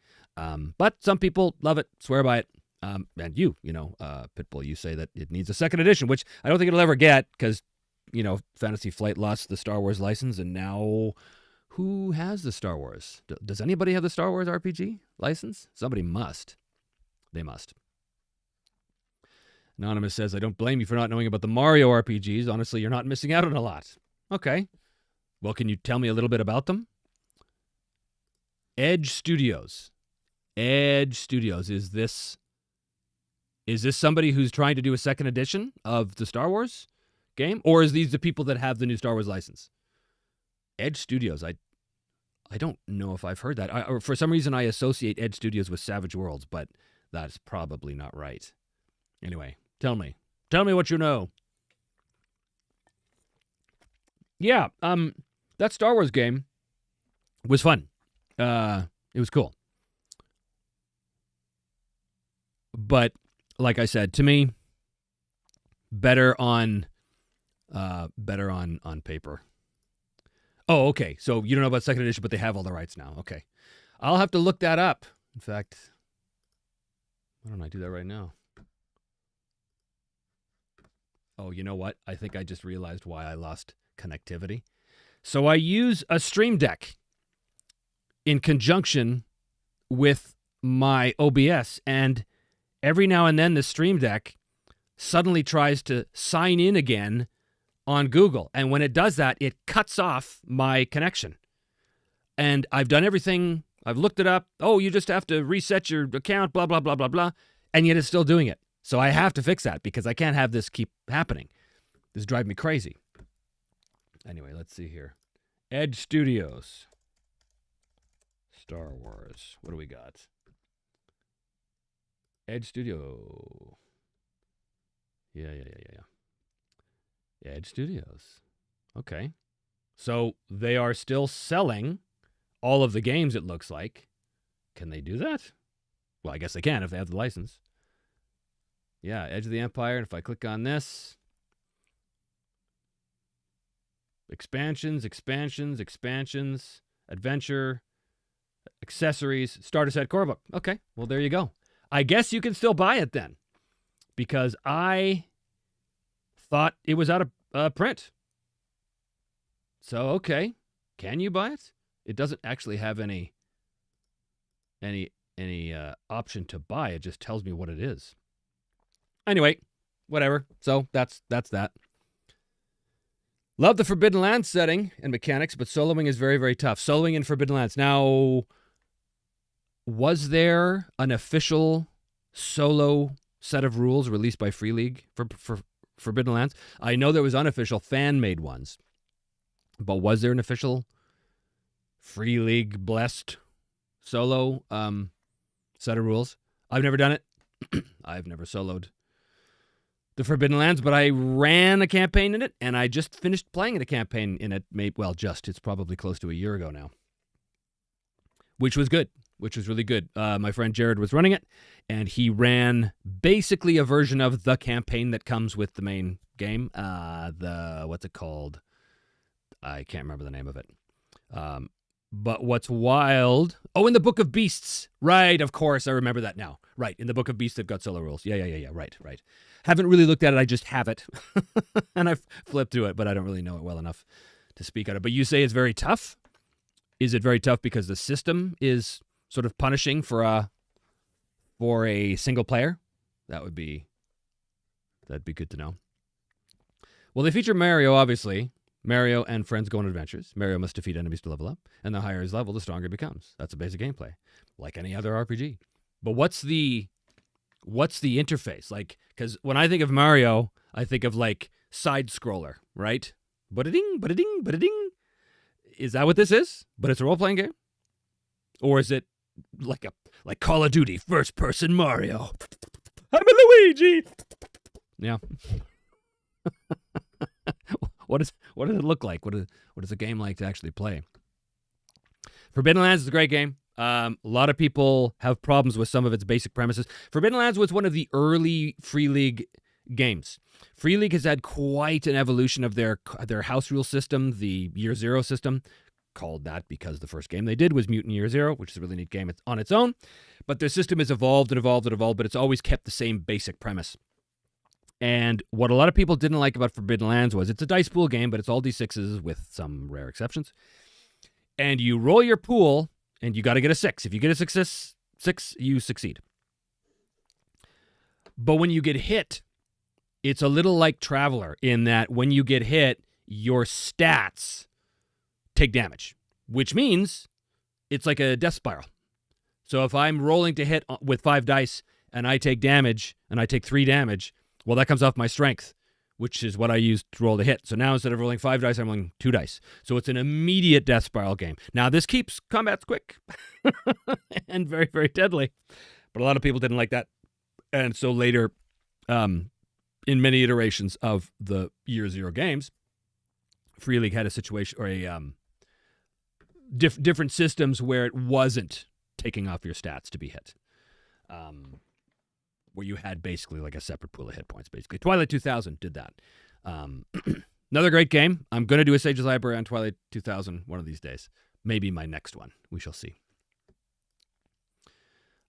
But some people love it, swear by it. And Pitbull, you say that it needs a second edition, which I don't think it'll ever get because, Fantasy Flight lost the Star Wars license, and now who has the Star Wars? Does anybody have the Star Wars RPG license? Somebody must. They must. Anonymous says, I don't blame you for not knowing about the Mario RPGs. Honestly, you're not missing out on a lot. Okay. Well, can you tell me a little bit about them? Edge Studios. Edge Studios. Is this somebody who's trying to do a second edition of the Star Wars game? Or is these the people that have the new Star Wars license? Edge Studios. I don't know if I've heard that. Or for some reason, I associate Edge Studios with Savage Worlds, but that's probably not right. Anyway, tell me. Tell me what you know. Yeah, that Star Wars game was fun. It was cool. But like I said, to me, better on paper. Oh, okay. So you don't know about second edition, but they have all the rights now. Okay. I'll have to look that up. In fact, why don't I do that right now? Oh, you know what? I think I just realized why I lost connectivity. So I use a Stream Deck in conjunction with my OBS, and every now and then the Stream Deck suddenly tries to sign in again on Google. And when it does that, it cuts off my connection. And I've done everything. I've looked it up. Oh, you just have to reset your account, blah, blah, blah, blah, blah. And yet it's still doing it. So I have to fix that because I can't have this keep happening. This drives me crazy. Anyway, let's see here. Edge Studios. Star Wars. What do we got? Edge Studio. Yeah. Edge Studios. Okay. So they are still selling all of the games, it looks like. Can they do that? Well, I guess they can if they have the license. Yeah, Edge of the Empire. And if I click on this, expansions, adventure, accessories, starter set, core book. Okay, well, there you go. I guess you can still buy it then, because I thought it was out of print. So, okay, can you buy it? It doesn't actually have any option to buy. It just tells me what it is. Anyway, whatever. So that's that. Love the Forbidden Lands setting and mechanics, but soloing is very, very tough. Soloing in Forbidden Lands. Now, was there an official solo set of rules released by Free League for Forbidden Lands? I know there was unofficial fan-made ones, but was there an official Free League blessed solo set of rules? I've never done it. I've never soloed the Forbidden Lands, but I ran a campaign in it, and I just finished playing a campaign in it. It's probably close to a year ago now, which was good, which was really good. My friend Jared was running it, and he ran basically a version of the campaign that comes with the main game. What's it called? I can't remember the name of it. But what's wild... Oh, in the Book of Beasts. Right, of course, I remember that now. Right, in the Book of Beasts, they've got solo rules. Yeah, right. Haven't really looked at it, I just have it. And I've flipped through it, but I don't really know it well enough to speak on it. But you say it's very tough? Is it very tough because the system is sort of punishing for a single player? That'd be good to know. Well, they feature Mario, obviously. Mario and friends go on adventures. Mario must defeat enemies to level up, and the higher his level, the stronger he becomes. That's a basic gameplay, like any other RPG. But what's the what's the interface? Like, because when I think of Mario, I think of like side scroller, right? Ba-da-ding, ba-da-ding, ba-da-ding. Is that what this is? But it's a role-playing game? Or is it like Call of Duty, first-person Mario? I'm a Luigi! Yeah. What does it look like? What is a game like to actually play? Forbidden Lands is a great game. A lot of people have problems with some of its basic premises. Forbidden Lands was one of the early Free League games. Free League has had quite an evolution of their house rule system, the Year Zero system, called that because the first game they did was Mutant Year Zero, which is a really neat game on its own. But their system has evolved and evolved and evolved, but it's always kept the same basic premise. And what a lot of people didn't like about Forbidden Lands was it's a dice pool game, but it's all D6s with some rare exceptions. And you roll your pool, and you got to get a 6. If you get a 6, you succeed. But when you get hit, it's a little like Traveler in that when you get hit, your stats take damage, which means it's like a death spiral. So if I'm rolling to hit with 5 dice and I take damage and I take 3 damage, well, that comes off my strength, which is what I used to roll to hit. So now instead of rolling 5 dice, I'm rolling 2 dice. So it's an immediate death spiral game. Now, this keeps combats quick and very, very deadly. But a lot of people didn't like that. And so later, in many iterations of the Year Zero games, Free League had a situation or a different systems where it wasn't taking off your stats to be hit. Where you had basically like a separate pool of hit points, basically. Twilight 2000 did that. Another great game. I'm going to do a Sage's Library on Twilight 2000 one of these days. Maybe my next one. We shall see.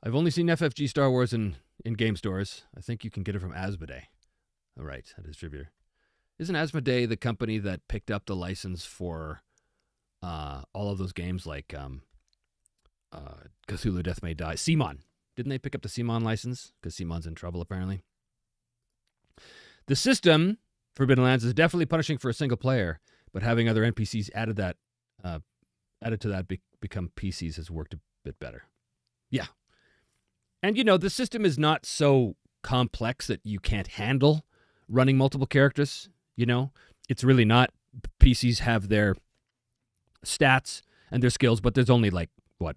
I've only seen FFG Star Wars in game stores. I think you can get it from Asmodee. All right, a distributor. Isn't Asmodee the company that picked up the license for all of those games like Cthulhu Death May Die? CMON. Didn't they pick up the CMON license? Because CMON's in trouble, apparently. The system, Forbidden Lands, is definitely punishing for a single player, but having other NPCs added to that become PCs has worked a bit better. Yeah. And, the system is not so complex that you can't handle running multiple characters, It's really not. PCs have their stats and their skills, but there's only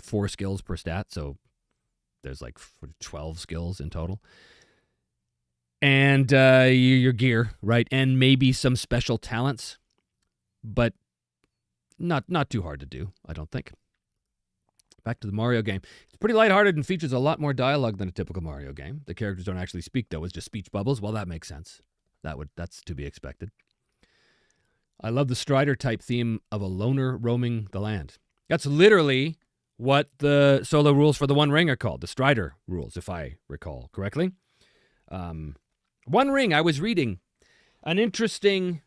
4 skills per stat, so there's 12 skills in total. And your gear, right? And maybe some special talents, but not too hard to do, I don't think. Back to the Mario game. It's pretty lighthearted and features a lot more dialogue than a typical Mario game. The characters don't actually speak, though. It's just speech bubbles. Well, that makes sense. That's to be expected. I love the Strider-type theme of a loner roaming the land. That's literally what the solo rules for the One Ring are called, the Strider rules, if I recall correctly. One Ring, I was reading an interesting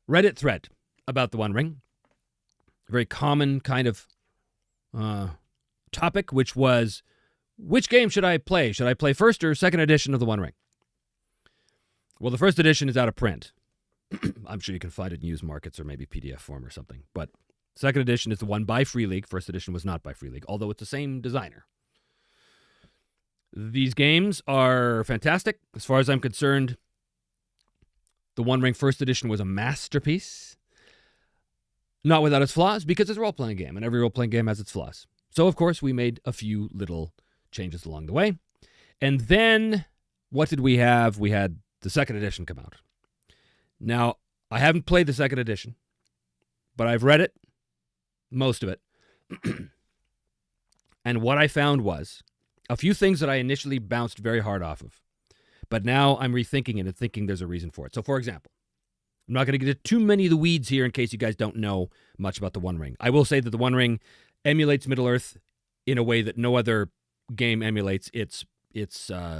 Reddit thread about the One Ring. A very common kind of topic, which was, which game should I play? Should I play first or second edition of the One Ring? Well, the first edition is out of print. I'm sure you can find it in used markets or maybe PDF form or something. But second edition is the one by Free League. First edition was not by Free League, although it's the same designer. These games are fantastic. As far as I'm concerned, the One Ring first edition was a masterpiece. Not without its flaws, because it's a role-playing game, and every role-playing game has its flaws. So, of course, we made a few little changes along the way. And then, what did we have? We had the second edition come out. Now, I haven't played the second edition, but I've read it, most of it. And what I found was a few things that I initially bounced very hard off of. But now I'm rethinking it and thinking there's a reason for it. So, for example, I'm not going to get into too many of the weeds here in case you guys don't know much about the One Ring. I will say that the One Ring emulates Middle-earth in a way that no other game emulates its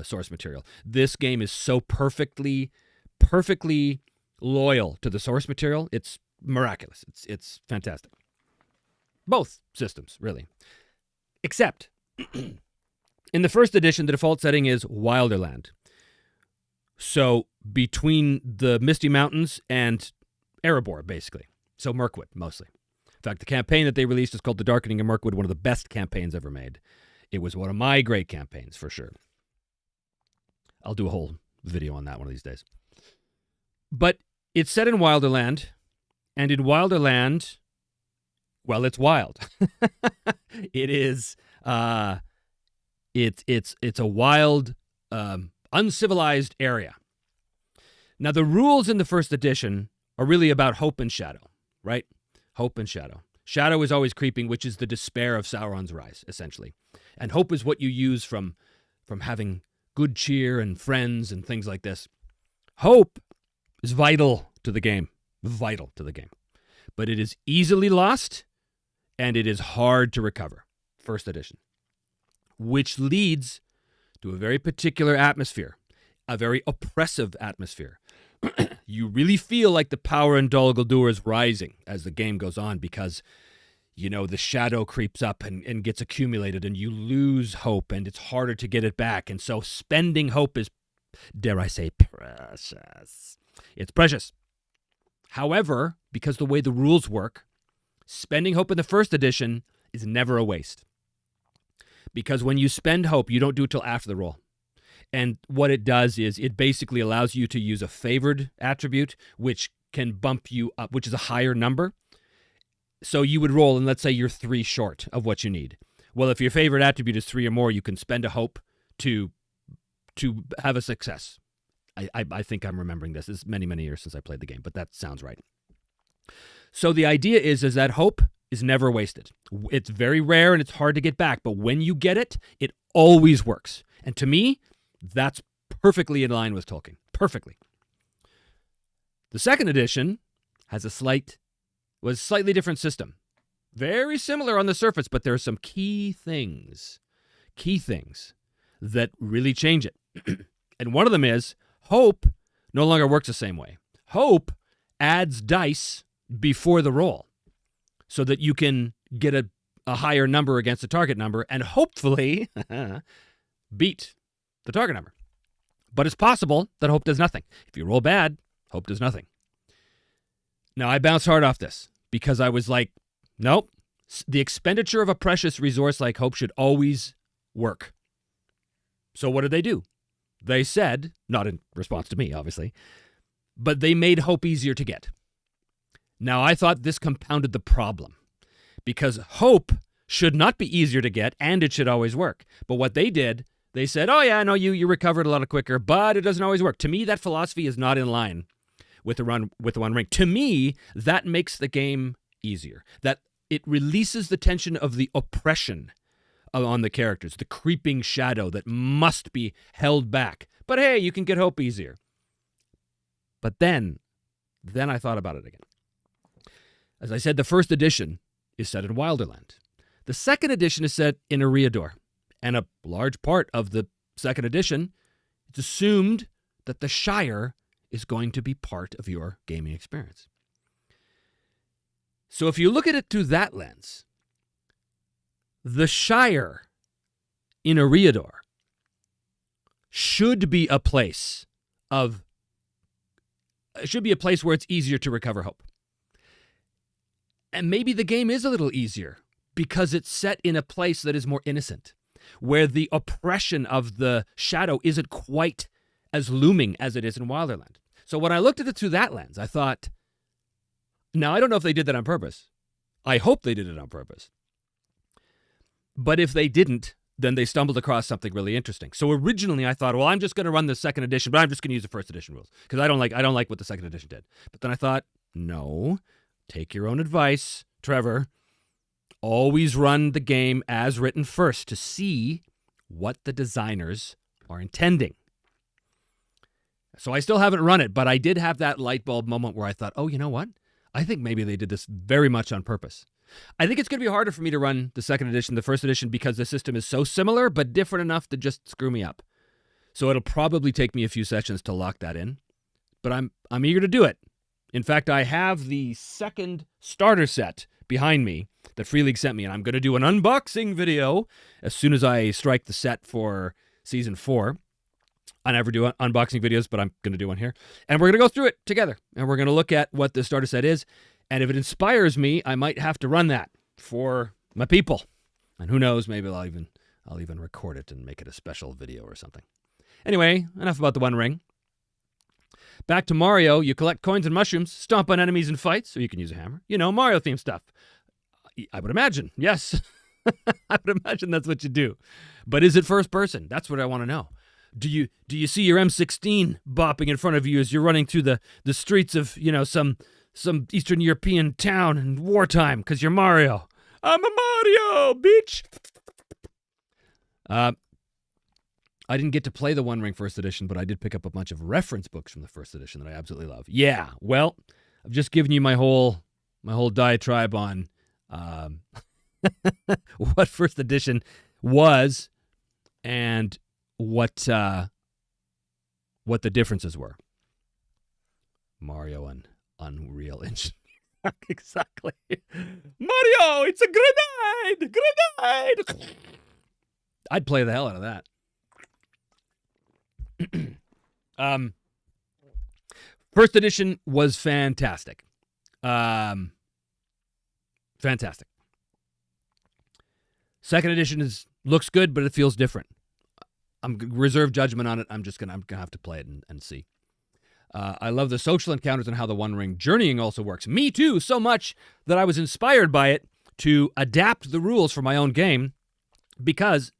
source material. This game is so perfectly loyal to the source material. It's miraculous. It's fantastic. Both systems, really. Except, in the first edition, the default setting is Wilderland. So, between the Misty Mountains and Erebor, basically. So, Mirkwood, mostly. In fact, the campaign that they released is called The Darkening of Mirkwood, one of the best campaigns ever made. It was one of my great campaigns, for sure. I'll do a whole video on that one of these days. But it's set in Wilderland, and in Wilderland, well, it's wild. It is. It's a wild, uncivilized area. Now, the rules in the first edition are really about hope and shadow, right? Hope and shadow. Shadow is always creeping, which is the despair of Sauron's rise, essentially. And hope is what you use from having good cheer and friends and things like this. Hope is vital to the game. Vital to the game. But it is easily lost, and it is hard to recover. First edition. Which leads to a very particular atmosphere. A very oppressive atmosphere. You really feel like the power in Dol Guldur is rising as the game goes on because, you know, the shadow creeps up and gets accumulated and you lose hope and it's harder to get it back. And so spending hope is, dare I say, precious. It's precious. However, because the way the rules work, spending hope in the first edition is never a waste. Because when you spend hope, you don't do it till after the roll. And what it does is it basically allows you to use a favored attribute, which can bump you up, which is a higher number. So you would roll, and let's say you're 3 short of what you need. Well, if your favorite attribute is 3 or more, you can spend a hope to have a success. I think I'm remembering this. It's many, many years since I played the game, but that sounds right. So the idea is that hope is never wasted. It's very rare and it's hard to get back, but when you get it, it always works. And to me, that's perfectly in line with Tolkien. Perfectly. The second edition has a slightly different system. Very similar on the surface, but there are some key things that really change it. And one of them is hope no longer works the same way. Hope adds dice before the roll so that you can get a higher number against the target number and hopefully beat the target number. But it's possible that hope does nothing. If you roll bad, hope does nothing. Now, I bounced hard off this because I was like, nope, the expenditure of a precious resource like hope should always work. So what did they do? They said, not in response to me, obviously, but they made hope easier to get. Now, I thought this compounded the problem because hope should not be easier to get and it should always work. But what they did, they said, oh yeah, no, you recovered a lot quicker, but it doesn't always work. To me, that philosophy is not in line with the One Ring. To me, that makes the game easier. That it releases the tension of the oppression on the characters, the creeping shadow that must be held back. But hey, you can get hope easier. But then I thought about it again. As I said, the first edition is set in Wilderland. The second edition is set in Eriador. And a large part of the second edition, it's assumed that the Shire is going to be part of your gaming experience. So if you look at it through that lens, the Shire in Eriador should be a place where it's easier to recover hope. And maybe the game is a little easier because it's set in a place that is more innocent, where the oppression of the shadow isn't quite as looming as it is in Wilderland. So when I looked at it through that lens, I thought, now I don't know if they did that on purpose. I hope they did it on purpose. But if they didn't, then they stumbled across something really interesting. So originally I thought, well, I'm just going to run the second edition, but I'm just going to use the first edition rules because I don't like what the second edition did. But then I thought, no, take your own advice, Trevor. Always run the game as written first to see what the designers are intending. So I still haven't run it, but I did have that light bulb moment where I thought, oh, you know what? I think maybe they did this very much on purpose. I think it's going to be harder for me to run the second edition, the first edition, because the system is so similar, but different enough to just screw me up. So it'll probably take me a few sessions to lock that in, but I'm eager to do it. In fact, I have the second starter set behind me that Free League sent me, and I'm going to do an unboxing video as soon as I strike the set for Season 4. I never do unboxing videos, but I'm going to do one here. And we're going to go through it together, and we're going to look at what the starter set is. And if it inspires me, I might have to run that for my people. And who knows, maybe I'll even record it and make it a special video or something. Anyway, enough about the One Ring. Back to Mario, you collect coins and mushrooms, stomp on enemies in fights, or you can use a hammer. Mario-themed stuff. I would imagine, yes. I would imagine that's what you do. But is it first person? That's what I want to know. Do you see your M16 bopping in front of you as you're running through the streets of, some Eastern European town in wartime because you're Mario? I'm a Mario, bitch! I didn't get to play the One Ring First Edition, but I did pick up a bunch of reference books from the First Edition that I absolutely love. Yeah, well, I've just given you my whole diatribe on what First Edition was and what the differences were. Mario and Unreal Engine. Exactly. Mario, it's a grenade! Grenade! I'd play the hell out of that. First edition was fantastic. Fantastic. Second edition looks good, but it feels different. I'm reserve judgment on it. I'm gonna have to play it and see. I love the social encounters and how the One Ring journeying also works. Me too, so much that I was inspired by it to adapt the rules for my own game because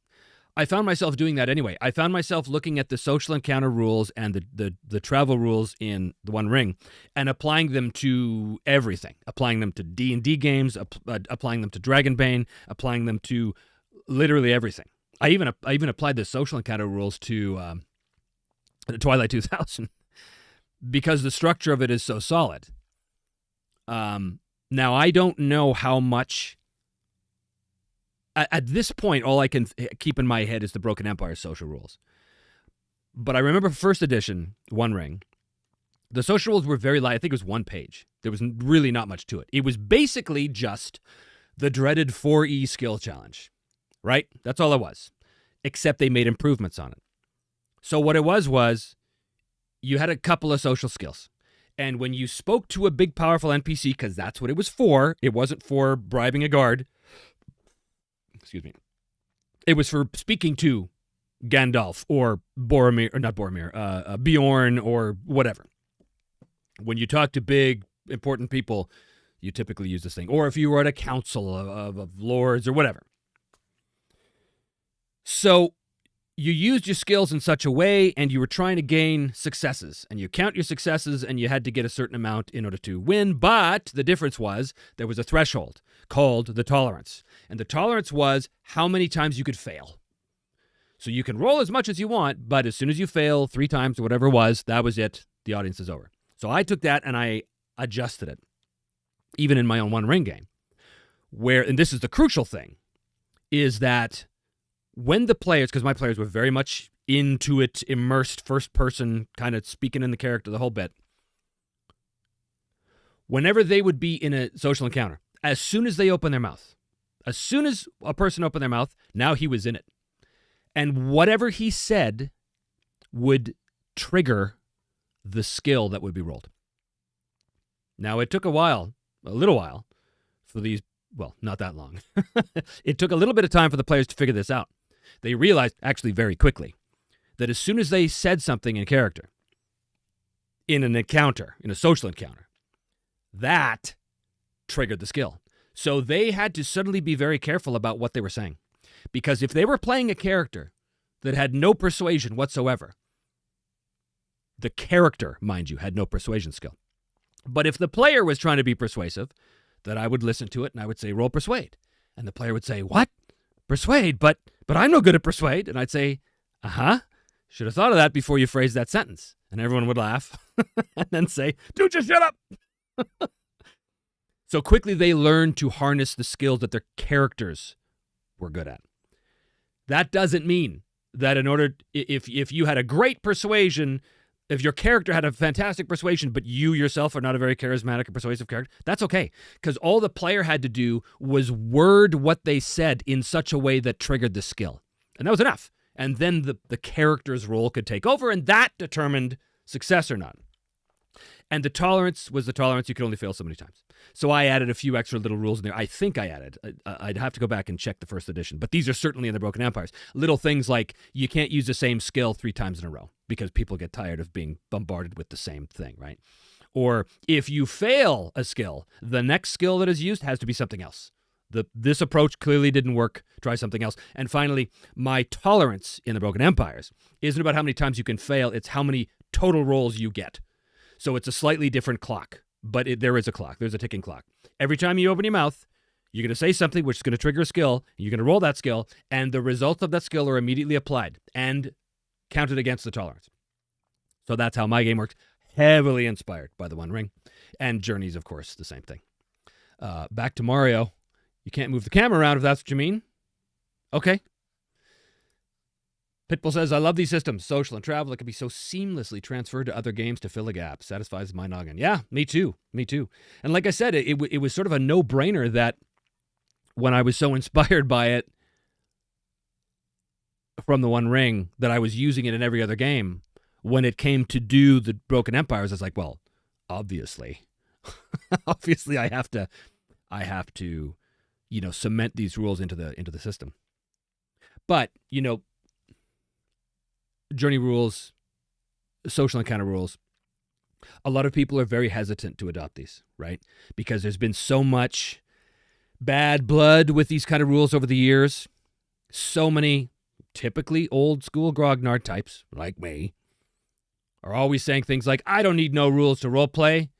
I found myself doing that anyway. I found myself looking at the social encounter rules and the travel rules in the One Ring and applying them to everything. Applying them to D&D games, applying them to Dragonbane, applying them to literally everything. I even applied the social encounter rules to Twilight 2000 because the structure of it is so solid. Now, I don't know how much... At this point, all I can keep in my head is the Broken Empire social rules. But I remember first edition, One Ring, the social rules were very light. I think it was one page. There was really not much to it. It was basically just the dreaded 4E skill challenge, right? That's all it was, except they made improvements on it. So what it was you had a couple of social skills. And when you spoke to a big, powerful NPC, because that's what it was for, it wasn't for bribing a guard. Excuse me. It was for speaking to Gandalf or Boromir, or not Boromir, Bjorn or whatever. When you talk to big, important people, you typically use this thing. Or if you were at a council of lords or whatever. So you used your skills in such a way and you were trying to gain successes. And you count your successes and you had to get a certain amount in order to win. But the difference was there was a threshold called the tolerance. And the tolerance was how many times you could fail. So you can roll as much as you want, but as soon as you fail 3 times or whatever it was, that was it. The audience is over. So I took that and I adjusted it, even in my own One Ring game. And this is the crucial thing, is that when the players, because my players were very much into it, immersed, first person, kind of speaking in the character, the whole bit, whenever they would be in a social encounter, as soon as they open their mouth, as soon as a person opened their mouth, now he was in it. And whatever he said would trigger the skill that would be rolled. Now, it took a little while, for these, well, not that long. It took a little bit of time for the players to figure this out. They realized, actually very quickly, that as soon as they said something in character, in an encounter, in a social encounter, that triggered the skill. So they had to suddenly be very careful about what they were saying. Because if they were playing a character that had no persuasion whatsoever, the character, mind you, had no persuasion skill. But if the player was trying to be persuasive, then I would listen to it and I would say, roll persuade. And the player would say, what? Persuade? But I'm no good at persuade. And I'd say, should have thought of that before you phrased that sentence. And everyone would laugh and then say, dude, just shut up. So quickly they learned to harness the skills that their characters were good at. That doesn't mean that if you had a great persuasion, if your character had a fantastic persuasion, but you yourself are not a very charismatic and persuasive character, that's okay. Because all the player had to do was word what they said in such a way that triggered the skill. And that was enough. And then the character's role could take over, and that determined success or not. And the tolerance was the tolerance you could only fail so many times. So I added a few extra little rules in there. I think I added. I'd have to go back and check the first edition. But these are certainly in the Broken Empires. Little things like you can't use the same skill 3 times in a row because people get tired of being bombarded with the same thing, right? Or if you fail a skill, the next skill that is used has to be something else. This approach clearly didn't work. Try something else. And finally, my tolerance in the Broken Empires isn't about how many times you can fail. It's how many total rolls you get. So it's a slightly different clock, but there is a clock. There's a ticking clock. Every time you open your mouth, you're going to say something which is going to trigger a skill. You're going to roll that skill, and the results of that skill are immediately applied and counted against the tolerance. So that's how my game works. Heavily inspired by the One Ring. And Journeys, of course, the same thing. Back to Mario. You can't move the camera around if that's what you mean. Okay. Pitbull says, I love these systems, social and travel. It can be so seamlessly transferred to other games to fill a gap. Satisfies my noggin. Yeah, me too. Me too. And like I said, it was sort of a no-brainer that when I was so inspired by it from the One Ring that I was using it in every other game. When it came to do the Broken Empires, I was like, well, obviously, I have to, cement these rules into the system. But, journey rules, social encounter rules, a lot of people are very hesitant to adopt these, right? Because there's been so much bad blood with these kind of rules over the years. So many typically old school grognard types, like me, are always saying things like, I don't need no rules to role play.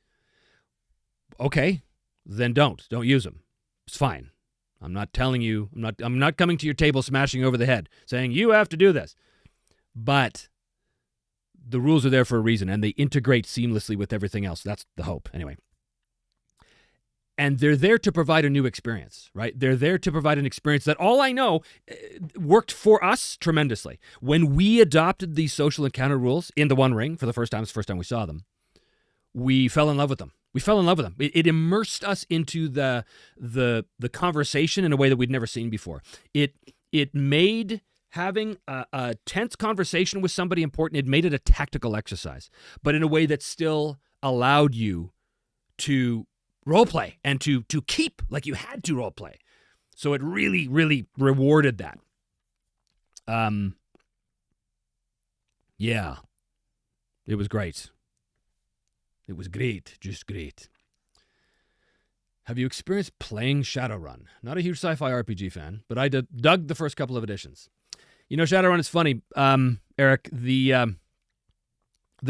Okay, then don't use them. It's fine. I'm not telling you, I'm not coming to your table smashing over the head saying you have to do this. But the rules are there for a reason, and they integrate seamlessly with everything else. That's the hope, anyway. And they're there to provide a new experience, right? They're there to provide an experience that, all I know, worked for us tremendously. When we adopted these social encounter rules in the One Ring for the first time, it's the first time we saw them, we fell in love with them. It immersed us into the conversation in a way that we'd never seen before. It made having a tense conversation with somebody important. It made it a tactical exercise, but in a way that still allowed you to role play and to keep like you had to role play. So it really, really rewarded that. Yeah, it was great. It was great, just great. Have you experienced playing Shadowrun? Not a huge sci-fi RPG fan, but I dug the first couple of editions. Shadowrun is funny, Eric. The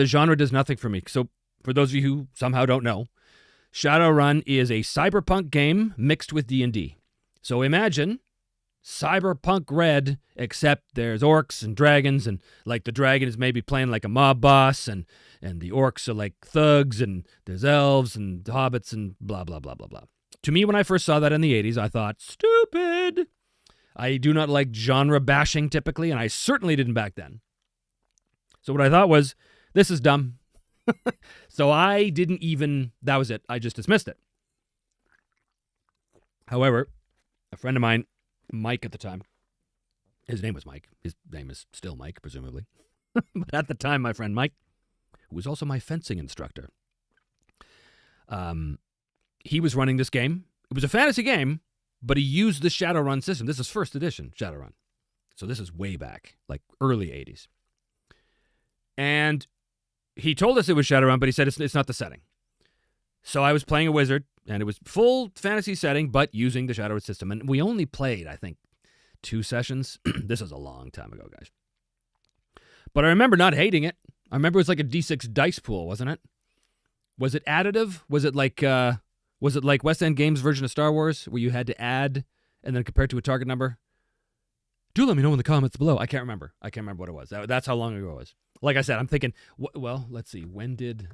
genre does nothing for me. So for those of you who somehow don't know, Shadowrun is a cyberpunk game mixed with D&D. So imagine cyberpunk red, except there's orcs and dragons, and like the dragon is maybe playing like a mob boss, and the orcs are like thugs, and there's elves and hobbits and blah, blah, blah, blah, blah. To me, when I first saw that in the 80s, I thought, stupid. I do not like genre bashing typically, and I certainly didn't back then. So what I thought was, this is dumb. So I didn't even, that was it. I just dismissed it. However, a friend of mine, Mike at the time, his name was Mike. His name is still Mike, presumably. But at the time, my friend Mike, who was also my fencing instructor, he was running this game. It was a fantasy game, but he used the Shadowrun system. This is first edition Shadowrun. So this is way back, like early 80s. And he told us it was Shadowrun, but he said it's not the setting. So I was playing a wizard, and it was full fantasy setting, but using the Shadowrun system. And we only played, I think, 2 sessions. This was a long time ago, guys. But I remember not hating it. I remember it was like a D6 dice pool, wasn't it? Was it additive? Was it like West End Games' version of Star Wars, where you had to add and then compare it to a target number? Do let me know in the comments below. I can't remember what it was. That's how long ago it was. Like I said, I'm thinking, well, let's see. When did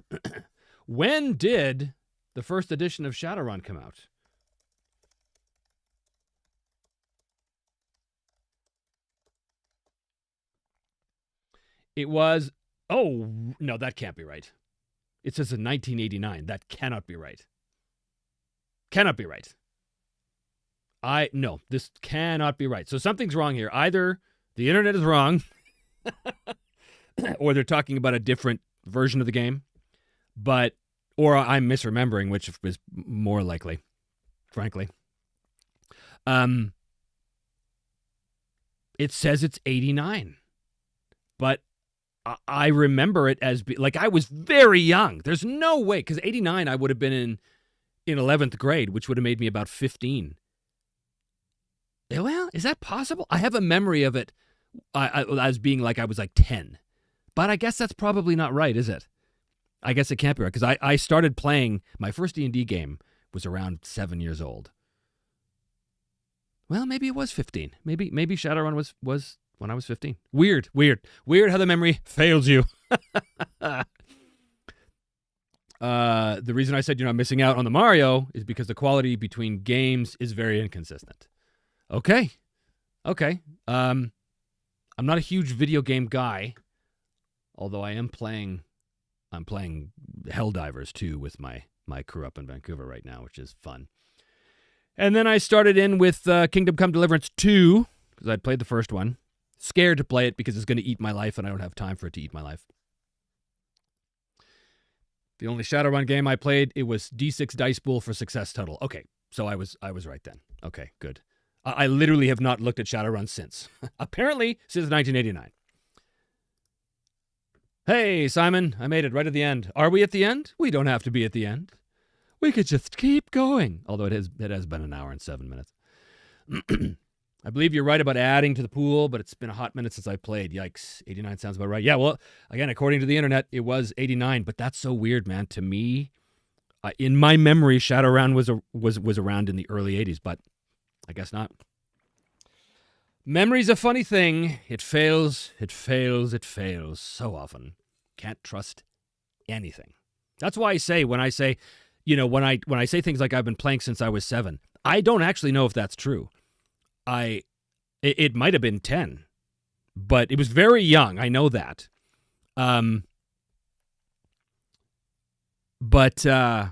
the first edition of Shadowrun come out? It was, oh, no, that can't be right. It says in 1989. That cannot be right. Cannot be right. No, this cannot be right. So something's wrong here. Either the internet is wrong, or they're talking about a different version of the game. or I'm misremembering, which is more likely, frankly. It says it's 89, but I remember it as like I was very young. There's no way, because 89 I would have been in 11th grade, which would have made me about 15. Well, is that possible? I have a memory of it as being like I was like 10, but I guess that's probably not right, is it? I guess it can't be right, because I started playing, my first D&D game was around 7 years old. Well, maybe it was 15. Maybe Shadowrun was when I was 15. Weird how the memory fails you. The reason I said you're not missing out on the Mario is because the quality between games is very inconsistent. Okay. I'm not a huge video game guy, although I'm playing Helldivers 2 with my crew up in Vancouver right now, which is fun. And then I started in with Kingdom Come Deliverance 2, because I'd played the first one. Scared to play it because it's going to eat my life, and I don't have time for it to eat my life. The only Shadowrun game I played, it was D6 Dice Pool for Success Total. Okay, so I was right then. Okay, good. I literally have not looked at Shadowrun since. Apparently, since 1989. Hey, Simon, I made it right at the end. Are we at the end? We don't have to be at the end. We could just keep going. Although it has been an hour and 7 minutes. I believe you're right about adding to the pool, but it's been a hot minute since I pplayed. Yikes. 89 sounds about right. Yeah, well, again, according to the internet, it was 89, but that's so weird, man. To me, in my memory, Shadowrun was around in the early 80s, but I guess not. Memory's a funny thing. It fails so often. Can't trust anything. That's why I say, when I say things like I've been playing since I was 7, I don't actually know if that's true. It might have been 10, but it was very young. I know that. But I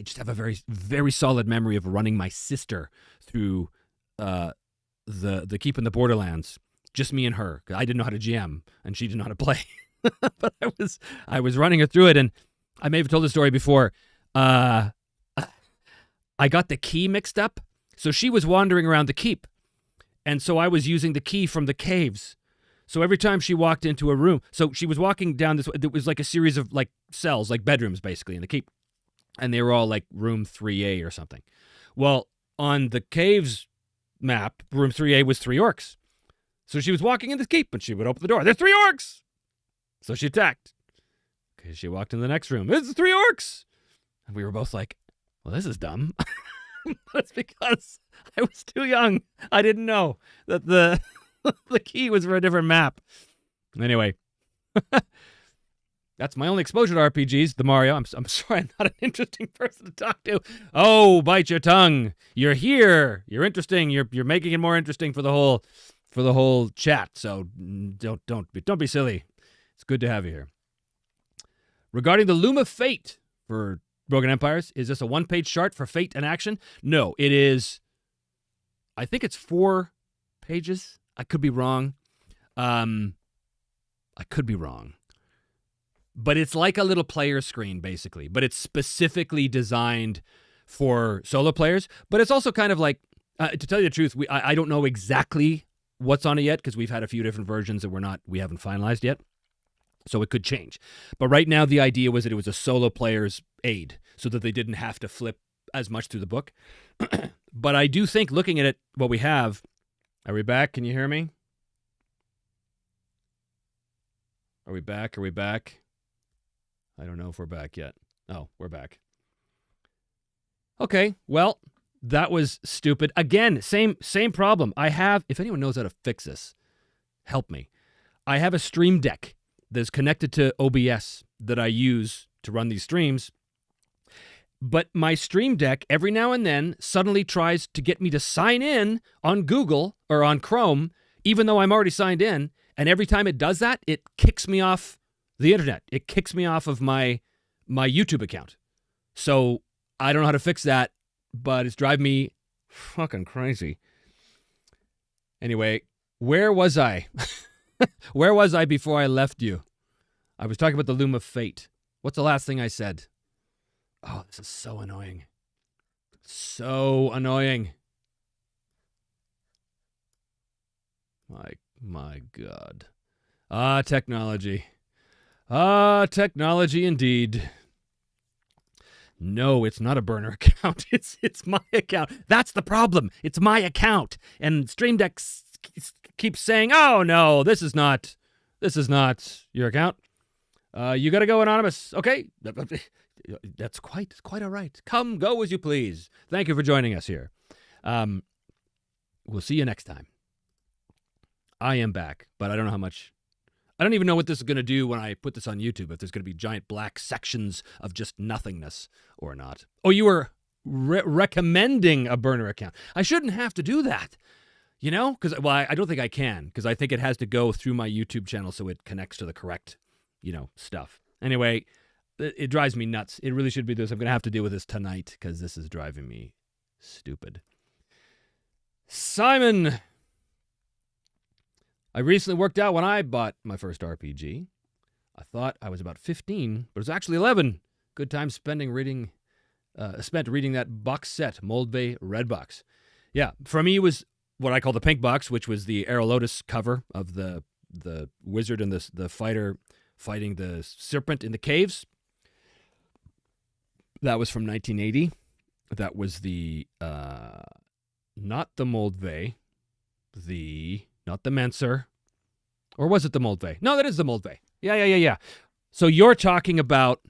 just have a very, very solid memory of running my sister through the Keep in the Borderlands. Just me and her. I didn't know how to GM, and she didn't know how to play. But I was running her through it, and I may have told the story before. I got the key mixed up. So she was wandering around the keep, and so I was using the key from the caves. So every time she walked into a room, so she was walking down this, it was like a series of like cells, like bedrooms basically in the keep, and they were all like room 3A or something. Well, on the caves map, room 3A was 3 orcs. So she was walking in the keep, and she would open the door. There's 3 orcs! So she attacked. Okay, she walked in the next room. It's 3 orcs! And we were both like, well, this is dumb. That's because I was too young. I didn't know that the key was for a different map. Anyway, that's my only exposure to RPGs, the Mario. I'm sorry, I'm not an interesting person to talk to. Oh, bite your tongue. You're here. You're interesting. You're making it more interesting for the whole chat. So don't be silly. It's good to have you here. Regarding the Loom of Fate for Broken Empires, is this a one-page chart for fate and action? No, it is. I think it's 4 pages. I could be wrong. But it's like a little player screen, basically. But it's specifically designed for solo players. But it's also kind of like, to tell you the truth, I don't know exactly what's on it yet, because we've had a few different versions that we haven't finalized yet. So it could change. But right now, the idea was that it was a solo player's aid, so that they didn't have to flip as much through the book. But I do think, looking at it, what we have... Are we back? Can you hear me? Are we back? I don't know if we're back yet. Oh, we're back. Okay, well, that was stupid. Again, same problem. I have... If anyone knows how to fix this, help me. I have a Stream Deck that's connected to OBS that I use to run these streams. But my Stream Deck, every now and then, suddenly tries to get me to sign in on Google or on Chrome, even though I'm already signed in. And every time it does that, it kicks me off the internet. It kicks me off of my YouTube account. So I don't know how to fix that, but it's driving me fucking crazy. Anyway, where was I? Where was I before I left you? I was talking about the Loom of Fate. What's the last thing I said? Oh, this is so annoying. So annoying. My God. Technology. Technology indeed. No, it's not a burner account. It's my account. That's the problem. It's my account. And Stream Deck keeps saying, "Oh no, this is not your account. You got to go anonymous." Okay. That's quite all right. Come, go as you please. Thank you for joining us here. We'll see you next time. I am back, but I don't know how much. I don't even know what this is going to do when I put this on YouTube, if there's going to be giant black sections of just nothingness or not. Oh, you were recommending a burner account. I shouldn't have to do that, you know? Because, well, I don't think I can, because I think it has to go through my YouTube channel so it connects to the correct, stuff. Anyway, it drives me nuts. It really should be this. I'm going to have to deal with this tonight, because this is driving me stupid. Simon, I recently worked out when I bought my first RPG. I thought I was about 15, but it was actually 11. Good time spent reading that box set, Moldvay Red Box. Yeah, for me it was what I call the pink box, which was the Arrow Lotus cover of the wizard and the fighter fighting the serpent in the caves. That was from 1980. That was the not the Moldvay, not the Menser. Or was it the Moldvay? No, that is the Moldvay. Yeah. So you're talking about...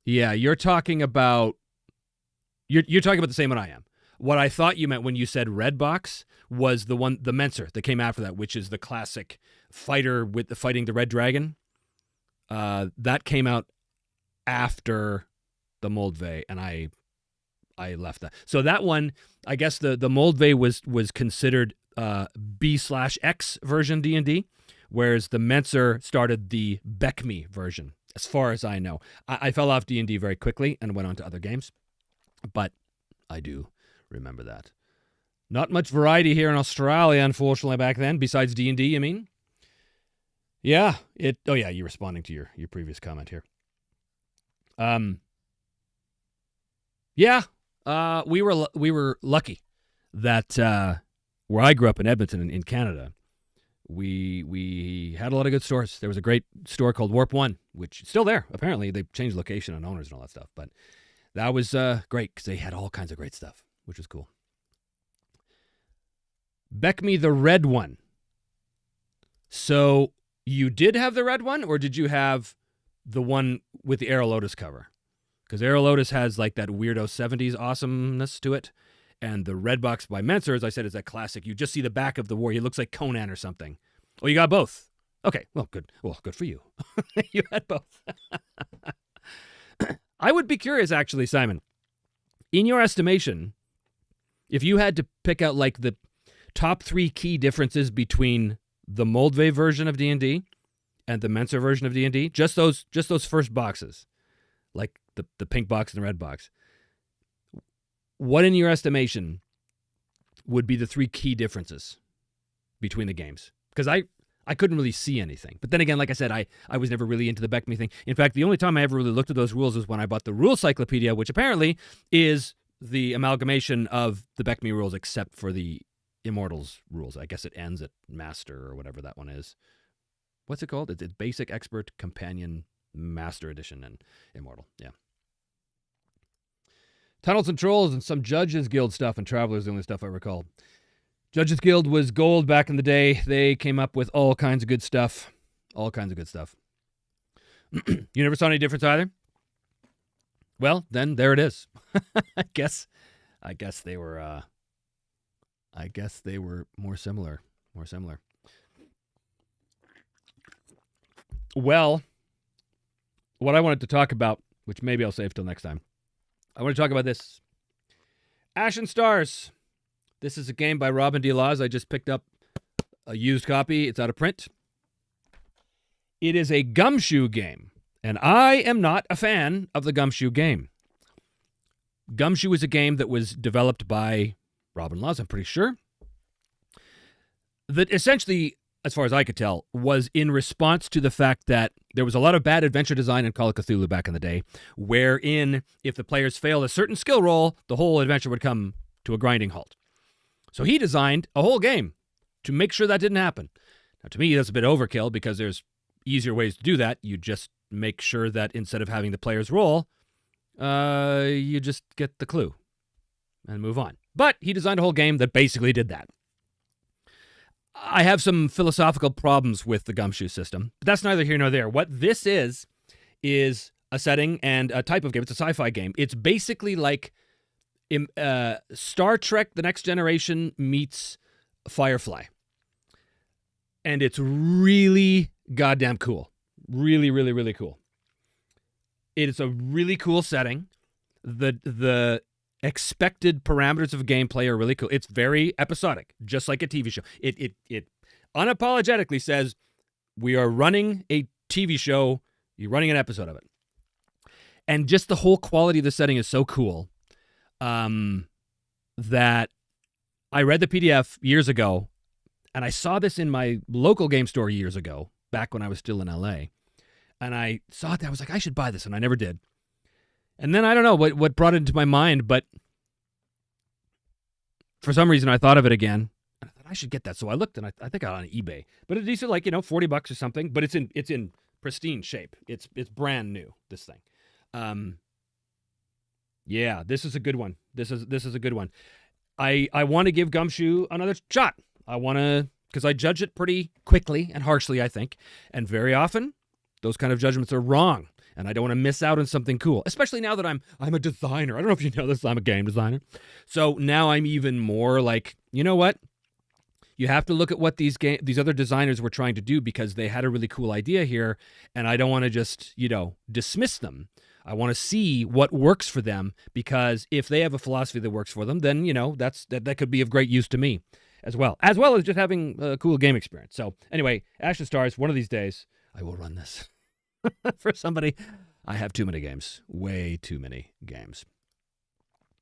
Yeah, you're talking about the same one I am. What I thought you meant when you said red box was the Menser that came after that, which is the classic fighter with fighting the red dragon. That came out after the Moldvay, and I left that. So that one, I guess the Moldvay was considered B/X version D&D, whereas the Menser started the Beckme version, as far as I know. I fell off D&D very quickly and went on to other games, but I do remember that. Not much variety here in Australia, unfortunately, back then, besides D&D, you mean? Yeah, you're responding to your previous comment here. We were lucky that where I grew up in Edmonton in Canada, we had a lot of good stores. There was a great store called Warp One, which is still there. Apparently, they changed location and owners and all that stuff, but that was great because they had all kinds of great stuff, which was cool. Beckme the red one. So you did have the red one, or did you have the one with the Arrow Lotus cover? Because Arrow Lotus has like that weirdo 70s awesomeness to it. And the red box by Menser, as I said, is that classic. You just see the back of the warrior. He looks like Conan or something. Oh, you got both. Okay, well, good. Well, good for you. You had both. I would be curious, actually, Simon. In your estimation, if you had to pick out like the top 3 key differences between the Moldvay version of D&D and the Menser version of D&D, just those first boxes, like the pink box and the red box. What, in your estimation, would be the 3 key differences between the games? Because I couldn't really see anything. But then again, like I said, I was never really into the Beckme thing. In fact, the only time I ever really looked at those rules was when I bought the Rule Cyclopedia, which apparently is the amalgamation of the Beckme rules except for the Immortals rules. I guess it ends at Master or whatever that one is. What's it called? It's Basic, Expert, Companion, Master Edition, and Immortal. Yeah. Tunnels and Trolls and some Judges Guild stuff and Travelers, the only stuff I recall. Judges Guild was gold back in the day. They came up with all kinds of good stuff. All kinds of good stuff. You never saw any difference either? Well, then there it is. I guess they were more similar. Well, what I wanted to talk about, which maybe I'll save till next time. I want to talk about this. Ashen Stars. This is a game by Robin D. Laws. I just picked up a used copy. It's out of print. It is a gumshoe game, and I am not a fan of the gumshoe game. Gumshoe is a game that was developed by Robin Laws, I'm pretty sure, that essentially as far as I could tell, was in response to the fact that there was a lot of bad adventure design in Call of Cthulhu back in the day, wherein if the players failed a certain skill roll, the whole adventure would come to a grinding halt. So he designed a whole game to make sure that didn't happen. Now, to me, that's a bit overkill because there's easier ways to do that. You just make sure that instead of having the players roll, you just get the clue and move on. But he designed a whole game that basically did that. I have some philosophical problems with the gumshoe system, but that's neither here nor there. What this is a setting and a type of game. It's a sci-fi game. It's basically like Star Trek The Next Generation meets Firefly. And it's really goddamn cool. Really, really, really cool. It's a really cool setting. The expected parameters of gameplay are really cool. It's very episodic, just like a TV show. It unapologetically says, we are running a TV show, you're running an episode of it. And just the whole quality of the setting is so cool that I read the PDF years ago, and I saw this in my local game store years ago, back when I was still in LA. And I saw it, I was like, I should buy this, and I never did. And then I don't know what brought it into my mind, but for some reason I thought of it again. And I thought I should get that. So I looked, and I think I got it on eBay. But it's like, $40 or something. But it's in pristine shape. It's brand new, this thing. Yeah, this is a good one. This is a good one. I want to give Gumshoe another shot. I want to, because I judge it pretty quickly and harshly, I think. And very often, those kind of judgments are wrong. And I don't want to miss out on something cool, especially now that I'm a designer. I don't know if you know this, I'm a game designer. So now I'm even more like, you know what? You have to look at what these other designers were trying to do because they had a really cool idea here, and I don't want to just, dismiss them. I want to see what works for them, because if they have a philosophy that works for them, then, that could be of great use to me as well as just having a cool game experience. So anyway, Ashen Stars, one of these days, I will run this. For somebody, I have too many games. Way too many games.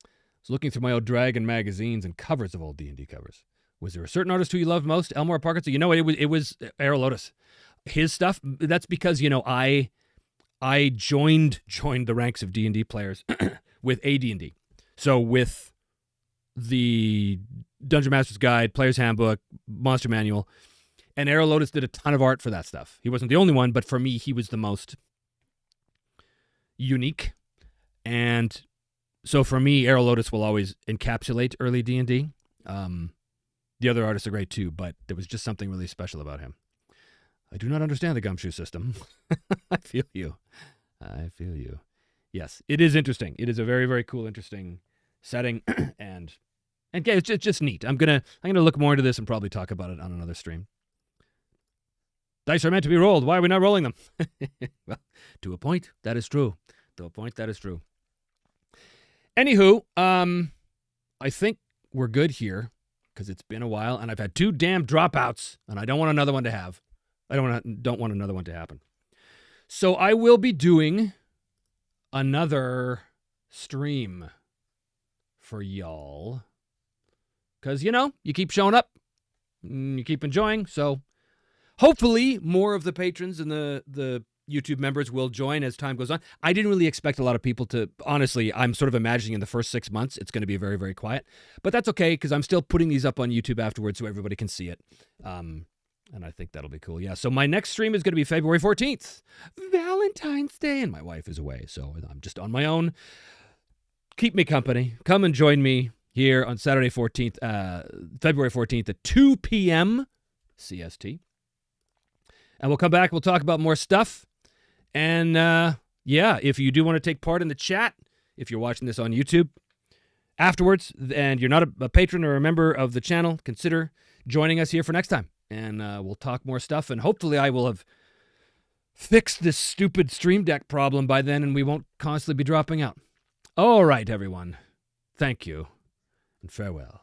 I was looking through my old Dragon magazines and covers of old D&D covers. Was there a certain artist who you loved most? Elmore Parkinson? It was Arrow Lotus. His stuff, that's because, I joined the ranks of D&D players with AD&D. So with the Dungeon Master's Guide, Player's Handbook, Monster Manual, and Arrow Lotus did a ton of art for that stuff. He wasn't the only one, but for me, he was the most unique. And so for me, Arrow Lotus will always encapsulate early D&D. The other artists are great too, but there was just something really special about him. I do not understand the Gumshoe system. I feel you. Yes, it is interesting. It is a very, very cool, interesting setting, and yeah, it's just neat. I'm gonna look more into this and probably talk about it on another stream. Dice are meant to be rolled. Why are we not rolling them? Well, to a point, that is true. Anywho, I think we're good here because it's been a while, and I've had 2 damn dropouts, and I don't want another one to have. I don't want another one to happen. So I will be doing another stream for y'all because you keep showing up, you keep enjoying, so. Hopefully, more of the patrons and the YouTube members will join as time goes on. I didn't really expect a lot of people to. Honestly, I'm sort of imagining in the first 6 months, it's going to be very, very quiet. But that's okay, because I'm still putting these up on YouTube afterwards so everybody can see it. And I think that'll be cool. Yeah, so my next stream is going to be February 14th, Valentine's Day, and my wife is away, so I'm just on my own. Keep me company. Come and join me here on Saturday 14th, February 14th at 2 p.m. CST. And we'll come back, we'll talk about more stuff. And, if you do want to take part in the chat, if you're watching this on YouTube afterwards, and you're not a patron or a member of the channel, consider joining us here for next time. And we'll talk more stuff, and hopefully I will have fixed this stupid Stream Deck problem by then, and we won't constantly be dropping out. All right, everyone. Thank you, and farewell.